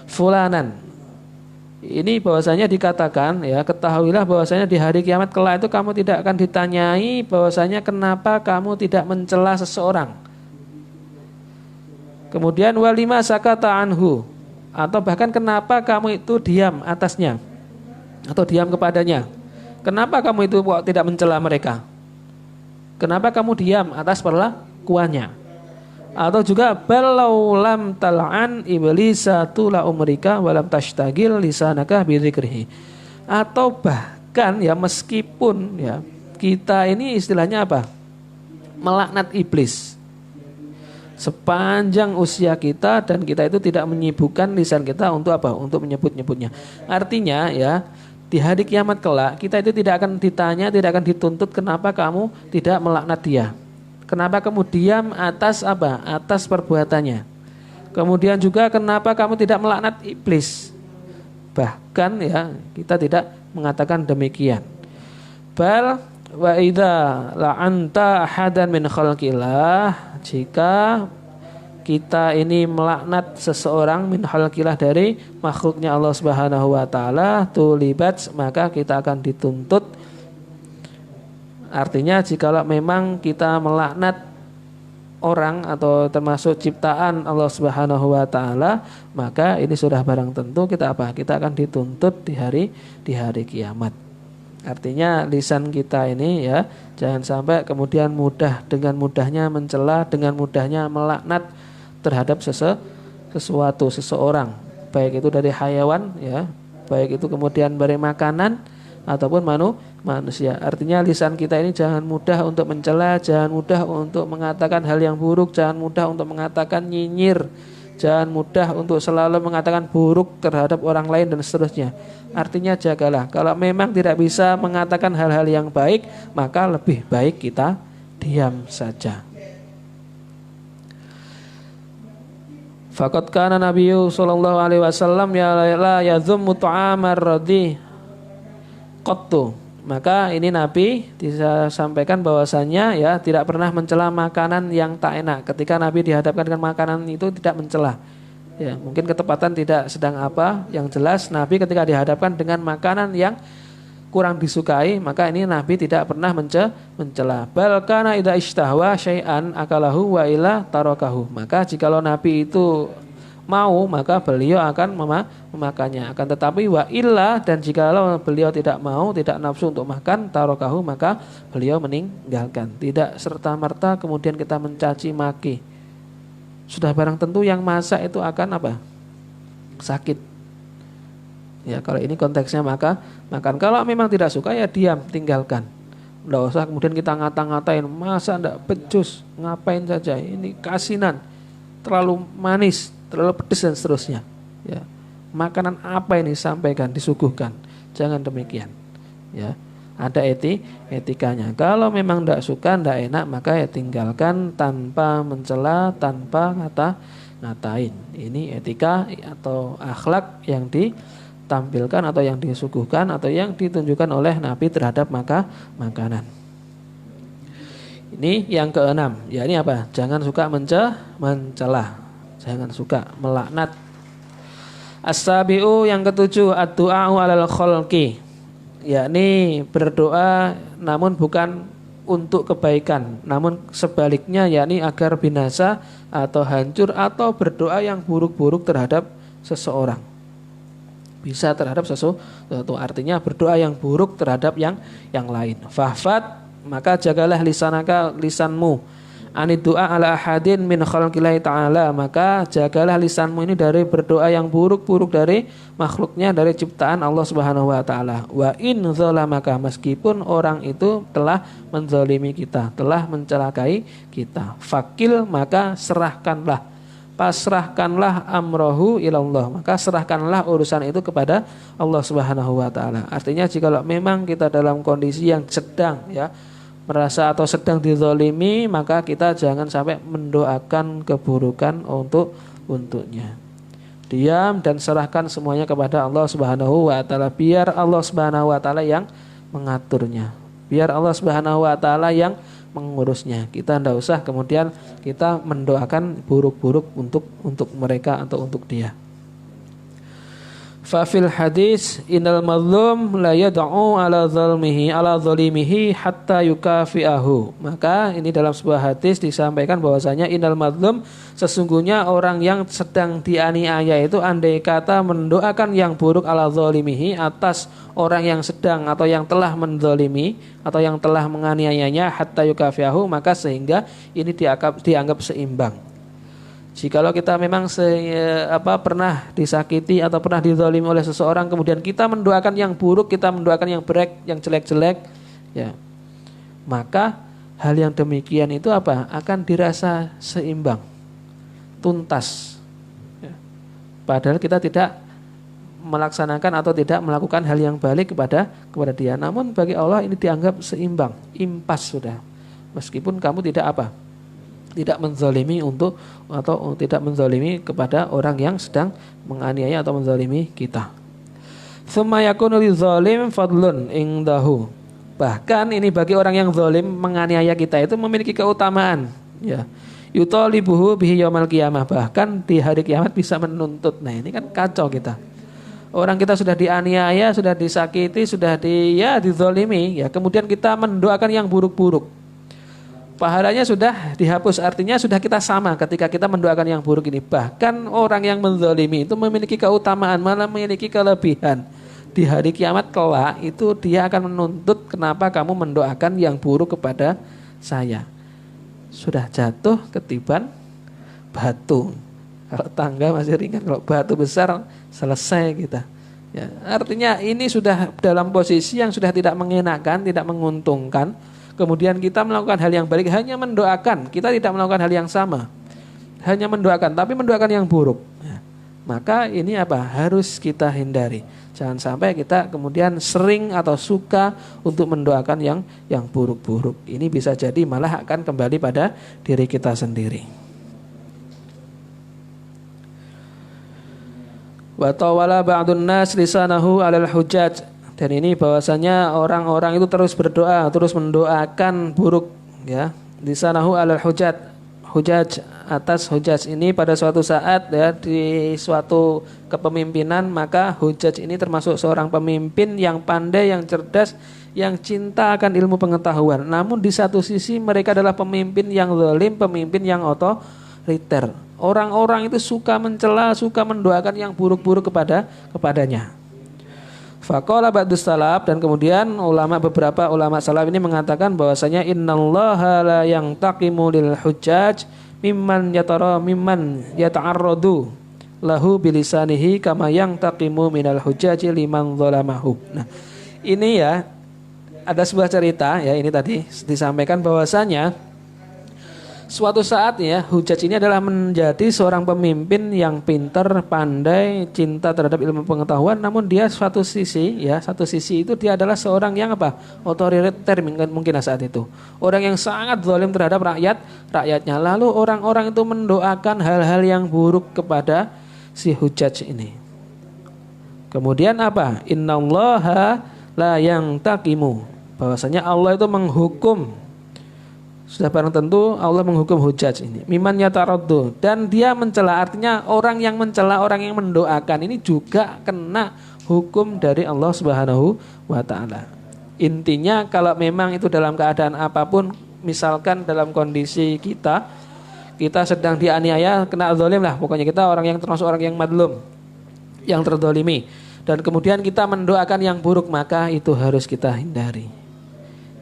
fulanan. Ini bahwasanya dikatakan ya, ketahuilah bahwasanya di hari kiamat kelak itu kamu tidak akan ditanyai bahwasanya kenapa kamu tidak mencela seseorang. Kemudian walima sakata anhu, atau bahkan kenapa kamu itu diam atasnya atau diam kepadanya. Kenapa kamu itu tidak mencela mereka? Kenapa kamu diam atas perlakuannya? Atau juga balau lam tal'an iblisa tula umrika walam tashtagil lisanaka bidzikrihi. Atau bahkan ya, meskipun ya kita ini istilahnya apa? Melaknat iblis sepanjang usia kita, dan kita itu tidak menyibukkan lisan kita untuk apa? Untuk menyebut-nyebutnya. Artinya ya, di hari kiamat kelak kita itu tidak akan ditanya, tidak akan dituntut kenapa kamu tidak melaknat dia, kenapa kamu diam atas apa? Atas perbuatannya. Kemudian juga kenapa kamu tidak melaknat iblis. Bahkan ya, kita tidak mengatakan demikian. Bal wa idza la'anta ahadan min khalqillah, jika kita ini melaknat seseorang min khalqillah, dari makhluknya Allah Subhanahu wa taala, tulibat, maka kita akan dituntut. Artinya jikalau memang kita melaknat orang atau termasuk ciptaan Allah Subhanahu wa taala, maka ini sudah barang tentu kita apa? Kita akan dituntut di hari kiamat. Artinya lisan kita ini ya, jangan sampai kemudian dengan mudahnya mencela, dengan mudahnya melaknat terhadap sesuatu, seseorang, baik itu dari hayawan ya, baik itu kemudian dari makanan ataupun manusia. Artinya lisan kita ini jangan mudah untuk mencela, jangan mudah untuk mengatakan hal yang buruk, jangan mudah untuk mengatakan nyinyir, jangan mudah untuk selalu mengatakan buruk terhadap orang lain dan seterusnya. Artinya jagalah, kalau memang tidak bisa mengatakan hal-hal yang baik, maka lebih baik kita diam saja. Faqad kana Nabiyyu sallallahu alaihi wasallam ya la yadhummu ta'amar radhi qattu. Maka ini Nabi disampaikan bahwasannya ya tidak pernah mencela makanan yang tak enak. Ketika Nabi dihadapkan dengan makanan itu tidak mencela. Ya, mungkin ketepatan tidak sedang apa, yang jelas Nabi ketika dihadapkan dengan makanan yang kurang disukai, maka ini Nabi tidak pernah mencela. Bal kana idza ishtahwa syai'an akalahu wa ila tarakahu. Maka jikalau Nabi itu mau, maka beliau akan memakannya. Akan tetapi wa illa, dan jikalau beliau tidak mau, tidak nafsu untuk makan, tarakahu, maka beliau meninggalkan. Tidak serta-merta kemudian kita mencaci maki. Sudah barang tentu yang masak itu akan apa? Sakit. Ya, kalau ini konteksnya maka makan. Kalau memang tidak suka ya diam, tinggalkan. Tidak usah kemudian kita ngata-ngatain, masa tidak becus, ngapain saja, ini kasinan, terlalu manis, terlalu pedas dan seterusnya. Ya. Makanan apa ini sampaikan, disuguhkan. Jangan demikian. Ya. Ada etikanya. Kalau memang tidak suka, tidak enak, maka ya tinggalkan tanpa mencela, tanpa ngatain. Ini etika atau akhlak yang ditampilkan atau yang disuguhkan atau yang ditunjukkan oleh Nabi terhadap makanan. Ini yang keenam. Ya, ini apa? Jangan suka mencela. Jangan suka melaknat. As-sabi'u, yang ketujuh, ad-du'a'u 'alal khalqi. Yakni berdoa namun bukan untuk kebaikan, namun sebaliknya, yakni agar binasa atau hancur, atau berdoa yang buruk-buruk terhadap seseorang. Bisa terhadap sesuatu, artinya berdoa yang buruk terhadap yang lain. Fahfad, maka jagalah lisanmu anid du'a ala ahadin min khalqillahi ta'ala, maka jagalah lisanmu ini dari berdoa yang buruk-buruk dari makhluknya, dari ciptaan Allah Subhanahu wa taala. Wa in zalamaka, meskipun orang itu telah menzalimi kita, telah mencelakai kita, fakil, maka pasrahkanlah amrohu ilallah, maka serahkanlah urusan itu kepada Allah Subhanahu wa taala. Artinya jika memang kita dalam kondisi yang sedang merasa atau sedang dizalimi, maka kita jangan sampai mendoakan keburukan untuknya. Diam dan serahkan semuanya kepada Allah Subhanahu wa taala. Biar Allah Subhanahu wa taala yang mengaturnya. Biar Allah Subhanahu wa taala yang mengurusnya. Kita tidak usah kemudian kita mendoakan buruk-buruk untuk mereka atau untuk dia. Fafil hadis innal mazlum la yad'u ala zalimihi hatta yukafi'ahu. Maka ini dalam sebuah hadis disampaikan bahwasanya innal mazlum, sesungguhnya orang yang sedang dianiaya itu andai kata mendoakan yang buruk ala zalimihi, atas orang yang sedang atau yang telah menzalimi atau yang telah menganiayanya, hatta yukafi'ahu, maka sehingga ini dianggap seimbang. Jikalau kita memang pernah disakiti atau pernah dizalimi oleh seseorang, kemudian kita mendoakan yang buruk, kita mendoakan yang jelek-jelek, ya, maka hal yang demikian itu akan dirasa seimbang, tuntas. Ya. Padahal kita tidak melaksanakan atau tidak melakukan hal yang balik kepada dia. Namun bagi Allah ini dianggap seimbang, impas sudah. Meskipun kamu tidak menzalimi atau tidak menzalimi kepada orang yang sedang menganiaya atau menzalimi kita. Tsumma yakunu lizalim fadlun indahu. Bahkan ini bagi orang yang zalim menganiaya kita itu memiliki keutamaan, ya. Yutalibuhu bihi yaumil qiyamah, bahkan di hari kiamat bisa menuntut. Nah, ini kan kacau kita. Orang kita sudah dianiaya, sudah disakiti, sudah dizalimi, ya, kemudian kita mendoakan yang buruk-buruk. pahalanya sudah dihapus, artinya sudah kita sama ketika kita mendoakan yang buruk ini. Bahkan orang yang menzalimi itu memiliki keutamaan, malah memiliki kelebihan. Di hari kiamat kelak itu dia akan menuntut, kenapa kamu mendoakan yang buruk kepada saya. Sudah jatuh ketiban batu. Kalau tangga masih ringan, kalau batu besar selesai kita. Ya, artinya ini sudah dalam posisi yang sudah tidak mengenakan, tidak menguntungkan. Kemudian kita melakukan hal yang baik, hanya mendoakan. Kita tidak melakukan hal yang sama, hanya mendoakan, tapi mendoakan yang buruk. Ya, maka ini apa? Harus kita hindari. Jangan sampai kita kemudian sering atau suka untuk mendoakan yang buruk-buruk. Ini bisa jadi malah akan kembali pada diri kita sendiri. Wa tawala ba'dun nas lisanahu 'alal hujjaj. Dan ini bahwasanya orang-orang itu terus berdoa, terus mendoakan buruk, ya. Lisanahu 'alal hujjaj. Hujjaj, atas hujjaj ini pada suatu saat, ya, di suatu kepemimpinan, maka hujjaj ini termasuk seorang pemimpin yang pandai, yang cerdas, yang cinta akan ilmu pengetahuan. Namun di satu sisi mereka adalah pemimpin yang zalim, pemimpin yang otoriter. Orang-orang itu suka mencela, suka mendoakan yang buruk-buruk kepadanya. Faqala ba'dus salaf, dan kemudian beberapa ulama salaf ini mengatakan bahwasanya innallaha la yantaqimu lil hujjaj mimman yata'arradu lahu bilisanihi kama yantaqimu minal hujjaji liman zalamahu. Nah, ini ya ada sebuah cerita, ya, ini tadi disampaikan bahwasanya suatu saat, ya, hujjaj ini adalah menjadi seorang pemimpin yang pintar, pandai, cinta terhadap ilmu pengetahuan. Namun dia satu sisi itu dia adalah seorang yang otoriter mungkin saat itu. Orang yang sangat zalim terhadap rakyatnya. Lalu orang-orang itu mendoakan hal-hal yang buruk kepada si hujjaj ini. Kemudian apa? Innallaha la yantaqimu. Bahwasanya Allah itu menghukum. Sudah barang tentu Allah menghukum hujjaj ini. Miman yataraddu, dan dia mencela, artinya orang yang mencela, orang yang mendoakan ini juga kena hukum dari Allah Subhanahu wa taala. Intinya kalau memang itu dalam keadaan apapun, misalkan dalam kondisi kita sedang dianiaya, kena zalim lah, pokoknya kita orang yang termasuk orang yang madlum, yang terdolimi, dan kemudian kita mendoakan yang buruk, maka itu harus kita hindari.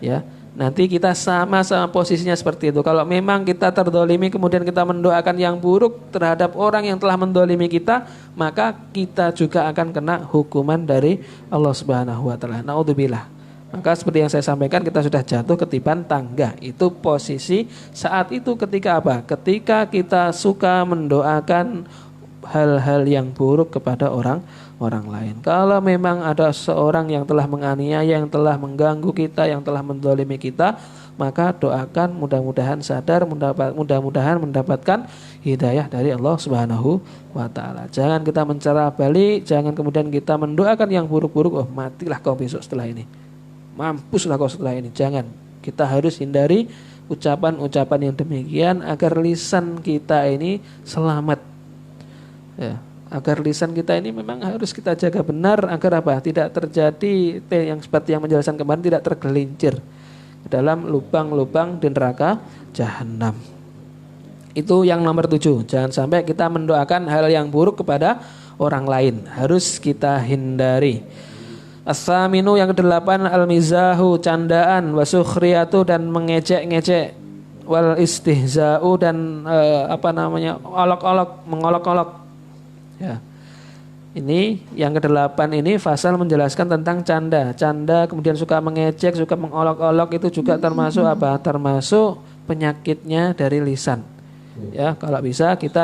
Ya. Nanti kita sama-sama posisinya seperti itu. Kalau memang kita terdolimi kemudian kita mendoakan yang buruk terhadap orang yang telah mendolimi kita, maka kita juga akan kena hukuman dari Allah Subhanahu wa taala. Naudzubillah. Maka seperti yang saya sampaikan, kita sudah jatuh ketiban tangga. Itu posisi saat itu ketika apa? Ketika kita suka mendoakan hal-hal yang buruk kepada orang lain. Kalau memang ada seorang yang telah menganiaya, yang telah mengganggu kita, yang telah menzalimi kita, maka doakan, mudah-mudahan sadar, mudah-mudahan mendapatkan hidayah dari Allah Subhanahu wa taala. Jangan kita mencela balik, jangan kemudian kita mendoakan yang buruk-buruk, oh matilah kau besok setelah ini, mampuslah kau setelah ini. Jangan. Kita harus hindari ucapan-ucapan yang demikian agar lisan kita ini selamat. Ya. Agar lisan kita ini memang harus kita jaga benar agar apa? Tidak terjadi yang seperti yang menjelaskan kemarin, tidak tergelincir dalam lubang-lubang di neraka jahanam. Itu yang nomor 7. Jangan sampai kita mendoakan hal yang buruk kepada orang lain. Harus kita hindari. As-saminu yang ke-8 al-mizahu, candaan, wasukhriyatu, dan mengejek-ngejek, wal istihza'u, dan olok-olok, mengolok-olok. Ya. Ini yang ke-8 ini fasal menjelaskan tentang canda, kemudian suka mengejek, suka mengolok-olok, itu juga termasuk apa? Termasuk penyakitnya dari lisan. Ya, kalau bisa kita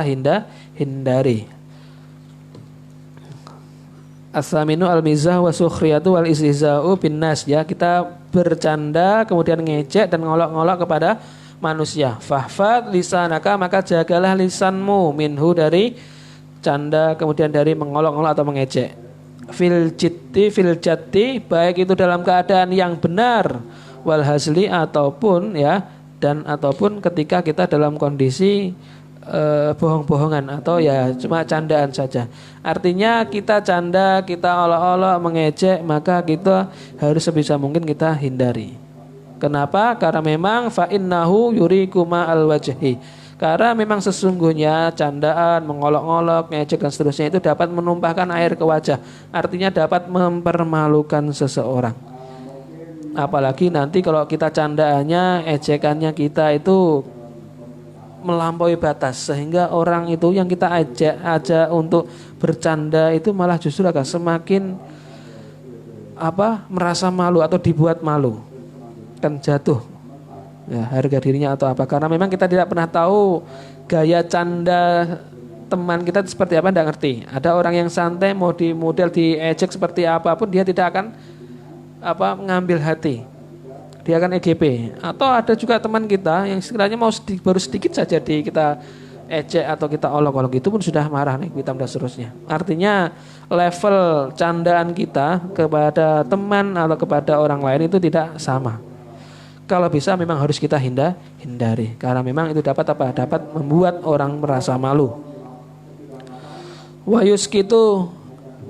hindari. As-saminu al-mizah wa sukhriyatu wal istihza'u binnas, ya, kita bercanda kemudian ngejek dan ngolok-ngolok kepada manusia. Fahfad lisanaka, maka jagalah lisanmu, minhu, dari canda kemudian dari mengolok-olok atau mengejek. Fil jatti, baik itu dalam keadaan yang benar, wal hazli, ataupun ketika kita dalam kondisi bohong-bohongan atau ya cuma candaan saja. Artinya kita canda, kita olok-olok, mengejek, maka kita harus sebisa mungkin kita hindari. Kenapa? Karena memang fa innahu yuriku ma'al wajhi. Karena memang sesungguhnya candaan, mengolok-olok, ngejek dan seterusnya itu dapat menumpahkan air ke wajah. Artinya dapat mempermalukan seseorang. Apalagi nanti kalau kita candaannya, ejekannya kita itu melampaui batas, sehingga orang itu yang kita ajak untuk bercanda itu malah justru agak semakin merasa malu atau dibuat malu, kan jatuh ya harga dirinya atau apa, karena memang kita tidak pernah tahu gaya canda teman kita itu seperti apa, tidak ngerti. Ada orang yang santai mau di model diejek seperti apapun dia tidak akan mengambil hati, dia akan EGP. Atau ada juga teman kita yang sekiranya mau baru sedikit saja kita ejek atau kita olok-olok itu pun sudah marah nih, hitam dan seterusnya. Artinya level candaan kita kepada teman atau kepada orang lain itu tidak sama. Kalau bisa memang harus kita hindari, karena memang itu dapat membuat orang merasa malu. Wa yuskitu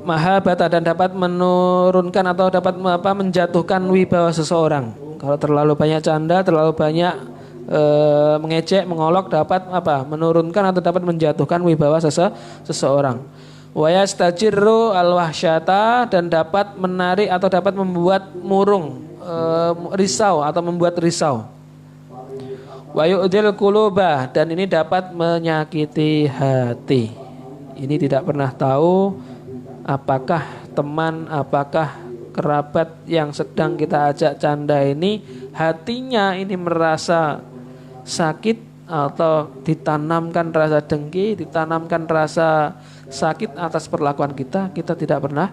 mahabata, dan dapat menurunkan atau dapat menjatuhkan wibawa seseorang. Kalau terlalu banyak canda, terlalu banyak mengejek, mengolok, dapat menurunkan atau dapat menjatuhkan wibawa seseorang. Wa yastajirru al-wahsyata, dan dapat menarik atau dapat membuat murung, risau atau membuat risau. Wa yu'dil quluba, dan ini dapat menyakiti hati. Ini tidak pernah tahu apakah teman, apakah kerabat yang sedang kita ajak canda ini hatinya ini merasa sakit atau ditanamkan rasa dengki, ditanamkan rasa sakit atas perlakuan kita tidak pernah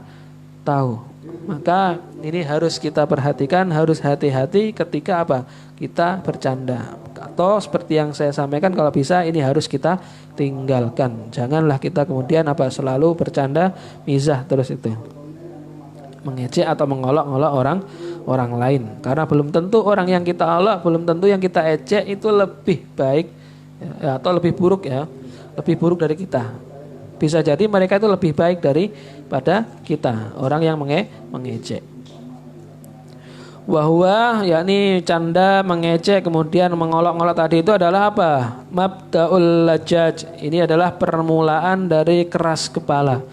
tahu. Maka ini harus kita perhatikan, harus hati-hati ketika kita bercanda. Atau seperti yang saya sampaikan, kalau bisa ini harus kita tinggalkan. Janganlah kita kemudian selalu bercanda, mizah terus itu, mengejek atau mengolok-olok orang lain. Karena belum tentu orang yang kita olok, belum tentu yang kita ejek itu lebih baik atau lebih buruk lebih buruk dari kita. Bisa jadi mereka itu lebih baik daripada kita, orang yang mengejek. Wahwa, yakni canda, mengejek, kemudian mengolok-olok tadi itu adalah mabda'ul lajaj. Ini adalah permulaan dari keras kepala.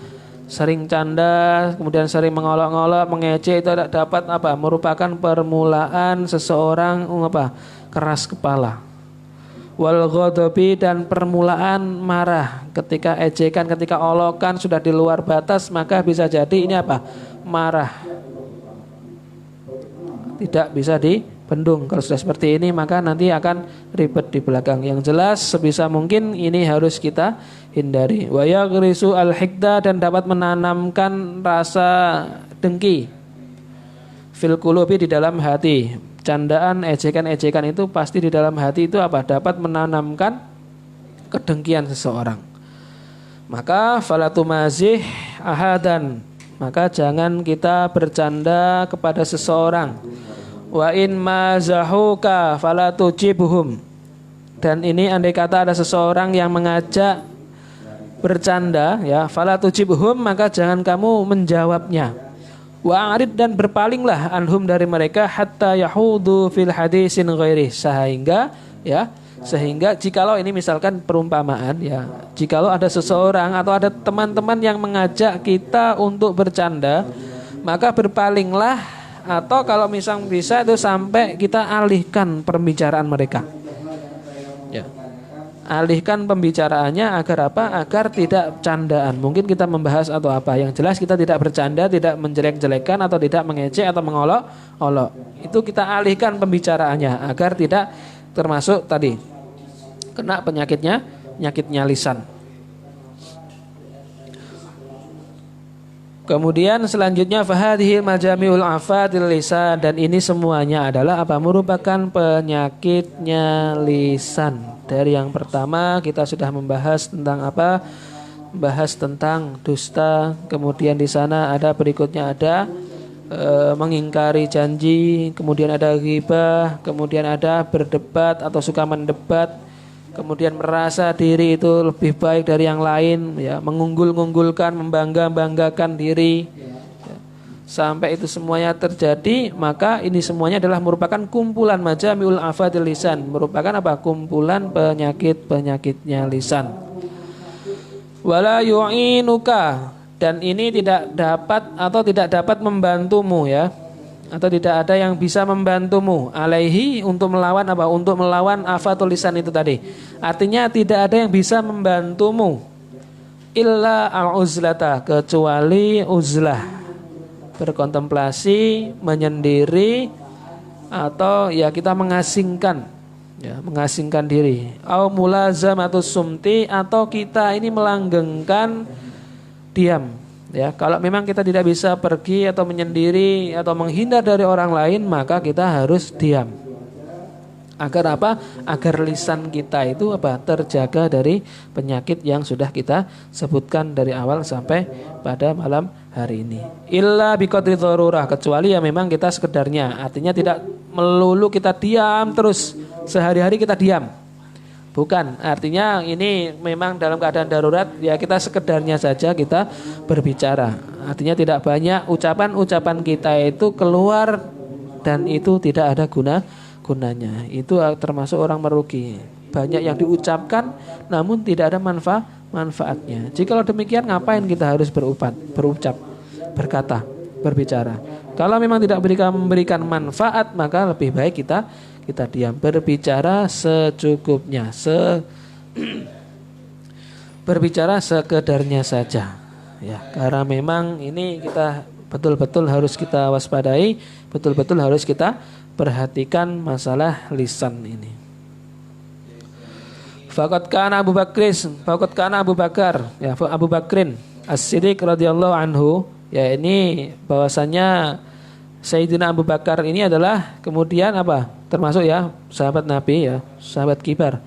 Sering canda, kemudian sering mengolok-olok, mengejek, itu dapat merupakan permulaan seseorang keras kepala. Wal ghadabi, dan permulaan marah. Ketika ejekan, ketika olokan sudah di luar batas, maka bisa jadi ini marah, tidak bisa dibendung. Kalau sudah seperti ini maka nanti akan ribet di belakang. Yang jelas sebisa mungkin ini harus kita hindari. Wa yaghrisu al-hikda, dan dapat menanamkan rasa dengki fil qulubi, di dalam hati. Candaan, ejekan-ejekan itu pasti di dalam hati itu dapat menanamkan kedengkian seseorang. Maka falatumazih ahadan, maka jangan kita bercanda kepada seseorang. Wa in mazahuka falatujibuhum, dan ini andai kata ada seseorang yang mengajak bercanda falatujibuhum, maka jangan kamu menjawabnya. Wa arid, dan berpalinglah anhum, dari mereka, hatta yahudu fil hadisin ghairi, sehingga jikalau ini misalkan perumpamaan jikalau ada seseorang atau ada teman-teman yang mengajak kita untuk bercanda, maka berpalinglah, atau kalau misal bisa itu sampai kita alihkan pembicaraan mereka. Alihkan pembicaraannya agar agar tidak candaan. Mungkin kita membahas atau yang jelas kita tidak bercanda, tidak menjelek-jelekan atau tidak mengejek atau mengolok-olok. Itu kita alihkan pembicaraannya agar tidak termasuk tadi kena penyakitnya lisan. Kemudian selanjutnya fahadhil majamiul afatil lisan, dan ini semuanya adalah merupakan penyakitnya lisan. Dari yang pertama kita sudah membahas tentang bahas tentang dusta, kemudian di sana ada berikutnya ada mengingkari janji, kemudian ada ghibah, kemudian ada berdebat atau suka mendebat, kemudian merasa diri itu lebih baik dari yang lain, mengunggul-unggulkan, membangga-banggakan diri. sampai itu semuanya terjadi, maka ini semuanya adalah merupakan kumpulan majami'ul afadil lisan, merupakan apa? Kumpulan penyakit-penyakitnya lisan. Wala yu'inuka, dan ini tidak dapat membantumu ya, atau tidak ada yang bisa membantumu alaihi, untuk melawan apa? Untuk melawan afatul lisan itu tadi. Artinya tidak ada yang bisa membantumu illa al-uzlata, kecuali uzlah, berkontemplasi, menyendiri, atau ya kita mengasingkan, ya mengasingkan diri. Au mulazamatus sumti, atau kita ini melanggengkan diam. Ya, kalau memang kita tidak bisa pergi atau menyendiri atau menghindar dari orang lain, maka kita harus diam. Agar apa? Agar lisan kita itu apa? Terjaga dari penyakit yang sudah kita sebutkan dari awal sampai pada malam hari ini. Illa biqadri dzarurah, kecuali ya memang kita sekedarnya. Artinya tidak melulu kita diam terus sehari-hari kita diam. Bukan, artinya ini memang dalam keadaan darurat ya kita sekedarnya saja kita berbicara. Artinya tidak banyak ucapan-ucapan kita itu keluar dan itu tidak ada gunanya. Itu termasuk orang merugi. Banyak yang diucapkan namun tidak ada manfaatnya. Jikalau demikian, ngapain kita harus berucap, berkata, berbicara? Kalau memang tidak memberikan manfaat, maka lebih baik kita diam, berbicara secukupnya, berbicara sekedarnya saja. Ya, karena memang ini kita betul-betul harus kita waspadai, betul-betul harus kita perhatikan masalah lisan ini. Faqad kana Abu Bakar, ya Abu Bakrin As-Siddiq radhiyallahu anhu, ya ini bahwasanya Sayyidina Abu Bakar ini adalah kemudian apa? Termasuk ya sahabat Nabi ya, sahabat kibar.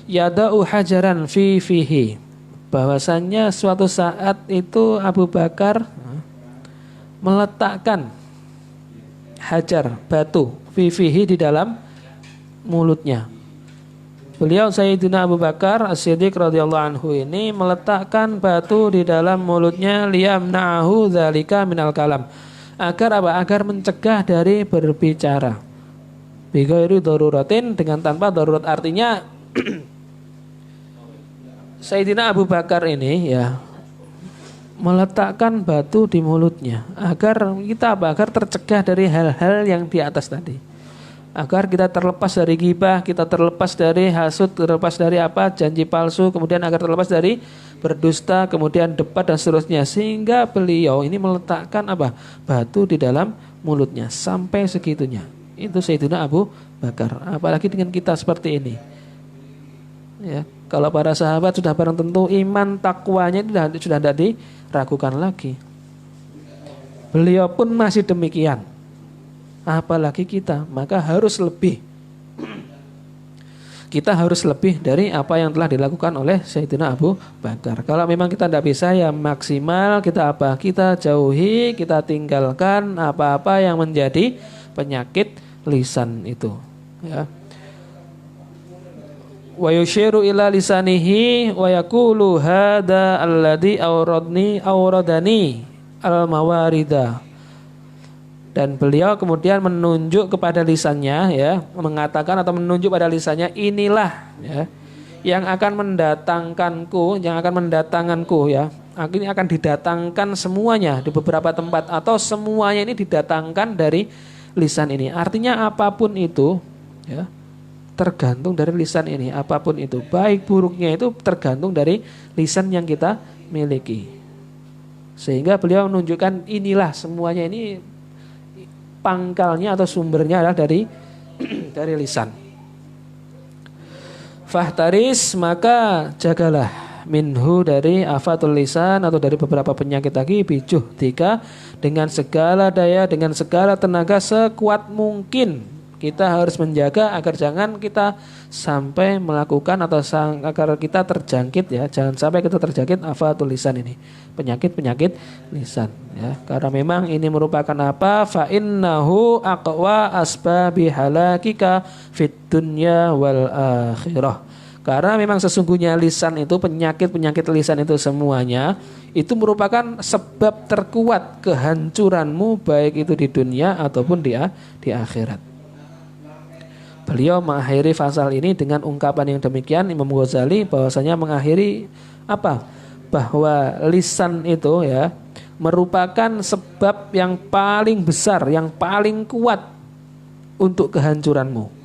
Yada'u hajaran fihi, bahwasanya suatu saat itu Abu Bakar meletakkan hajar, batu, fihi, di dalam mulutnya. Beliau Sayyidina Abu Bakar As-Siddiq radhiyallahu anhu ini meletakkan batu di dalam mulutnya, liyamna'ahu dzalika minal kalam, agar apa? Agar mencegah dari berbicara. Bighairi daruratin, dengan tanpa darurat. Artinya Sayyidina Abu Bakar ini ya meletakkan batu di mulutnya agar kita apa? Agar tercegah dari hal-hal yang di atas tadi. Agar kita terlepas dari ghibah, kita terlepas dari hasud, terlepas dari apa? Janji palsu, kemudian agar terlepas dari berdusta, kemudian debat dan seterusnya. Sehingga beliau ini meletakkan apa? Batu di dalam mulutnya sampai segitunya. Itu Sayyidina Abu Bakar. Apalagi dengan kita seperti ini. Ya, kalau para sahabat sudah barang tentu iman takwanya itu sudah tidak diragukan lagi. Beliau pun masih demikian. Apalagi kita, maka harus lebih. Kita harus lebih dari apa yang telah dilakukan oleh Sayyidina Abu Bakar. Kalau memang kita tidak bisa, ya maksimal kita apa? Kita jauhi, kita tinggalkan apa-apa yang menjadi penyakit lisan itu. Ya. Wa yushiru ila lisanihi wa yaqulu hada alladhi awradani al-mawarida. Dan beliau kemudian menunjuk kepada lisannya, ya, mengatakan atau menunjuk pada lisannya, inilah ya yang akan mendatangkanku, yang akan mendatanganku, ya. Ini akan didatangkan semuanya di beberapa tempat, atau semuanya ini didatangkan dari lisan ini. Artinya apapun itu, ya, tergantung dari lisan ini. Apapun itu, baik buruknya itu tergantung dari lisan yang kita miliki. Sehingga beliau menunjukkan inilah semuanya ini pangkalnya atau sumbernya adalah dari lisan. Fahtaris, maka jagalah minhu, dari afatul lisan atau dari beberapa penyakit lagi, bijuh tiga, dengan segala daya, dengan segala tenaga, sekuat mungkin kita harus menjaga agar jangan kita sampai melakukan atau agar kita terjangkit, ya, jangan sampai kita terjangkit afatul lisan ini, penyakit lisan, ya, karena memang ini merupakan apa? Fa innahu aqwa asbabi halakika fid dunya wal akhirah. Karena memang sesungguhnya lisan itu, penyakit-penyakit lisan itu semuanya itu merupakan sebab terkuat kehancuranmu, baik itu di dunia ataupun di akhirat. Beliau mengakhiri pasal ini dengan ungkapan yang demikian, Imam Ghazali, bahwasanya mengakhiri apa? Bahwa lisan itu ya merupakan sebab yang paling besar, yang paling kuat untuk kehancuranmu,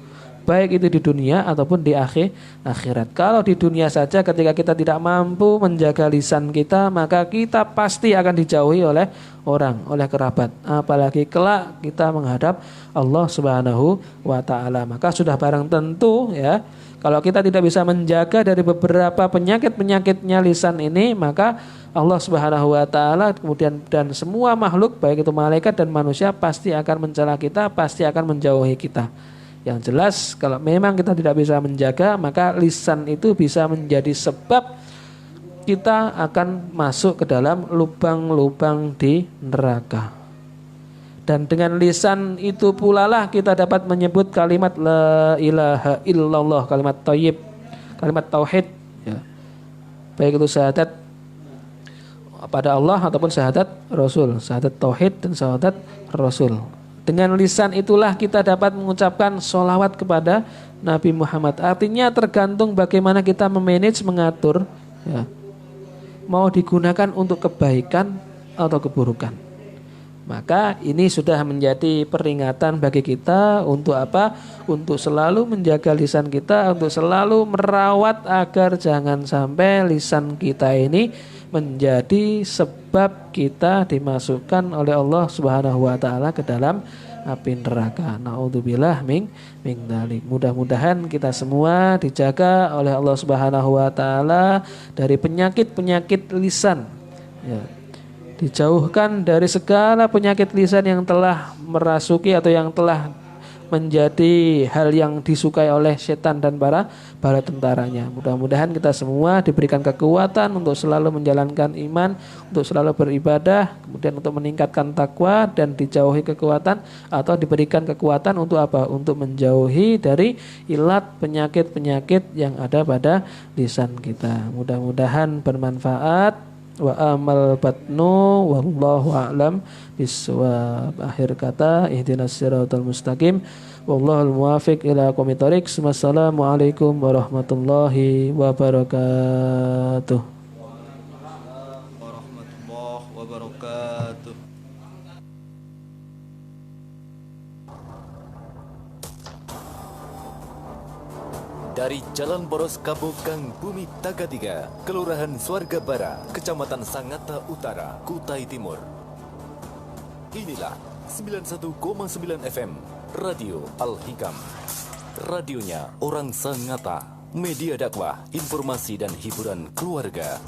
baik itu di dunia ataupun di akhirat. Kalau di dunia saja, ketika kita tidak mampu menjaga lisan kita, maka kita pasti akan dijauhi oleh orang, oleh kerabat. Apalagi kelak kita menghadap Allah Subhanahu wa ta'ala. Maka sudah barang tentu ya, kalau kita tidak bisa menjaga dari beberapa penyakit-penyakitnya lisan ini, maka Allah Subhanahu wa ta'ala kemudian dan semua makhluk, baik itu malaikat dan manusia, pasti akan mencela kita, pasti akan menjauhi kita. Yang jelas kalau memang kita tidak bisa menjaga, maka lisan itu bisa menjadi sebab kita akan masuk ke dalam lubang-lubang di neraka. Dan dengan lisan itu pula lah kita dapat menyebut kalimat la ilaha illallah, kalimat thayyib, kalimat tauhid ya. Baik itu syahadat pada Allah ataupun syahadat Rasul, syahadat tauhid dan syahadat Rasul. Dengan lisan itulah kita dapat mengucapkan sholawat kepada Nabi Muhammad. Artinya tergantung bagaimana kita memanage, mengatur ya. Mau digunakan untuk kebaikan atau keburukan. Maka ini sudah menjadi peringatan bagi kita untuk apa? Untuk selalu menjaga lisan kita, untuk selalu merawat agar jangan sampai lisan kita ini menjadi sebab kita dimasukkan oleh Allah Subhanahu wa ta'ala ke dalam api neraka. Naudzubillah min dzalik. Mudah-mudahan kita semua dijaga oleh Allah Subhanahu wa ta'ala dari penyakit-penyakit lisan ya. Dijauhkan dari segala penyakit lisan yang telah merasuki atau yang telah menjadi hal yang disukai oleh setan dan para tentaranya. Mudah-mudahan kita semua diberikan kekuatan untuk selalu menjalankan iman, untuk selalu beribadah, kemudian untuk meningkatkan takwa dan dijauhi kekuatan atau diberikan kekuatan untuk apa? Untuk menjauhi dari ilat penyakit-penyakit yang ada pada lisan kita. Mudah-mudahan bermanfaat. Wa amal batnu wallahu a'lam bissawab. Akhir kata, ihdinas siratal mustaqim wallahul muwaffiq ila aqwamit thoriq. Wassalamualaikum warahmatullahi wabarakatuh. Warahmatullahi wabarakatuh. Dari Jalan Boros Kabukang Bumi Tagatiga, Kelurahan Swarga Bara, Kecamatan Sangatta Utara, Kutai Timur. Inilah 91,9 FM Radio Al-Hikam. Radionya orang Sangatta, media dakwah, informasi dan hiburan keluarga.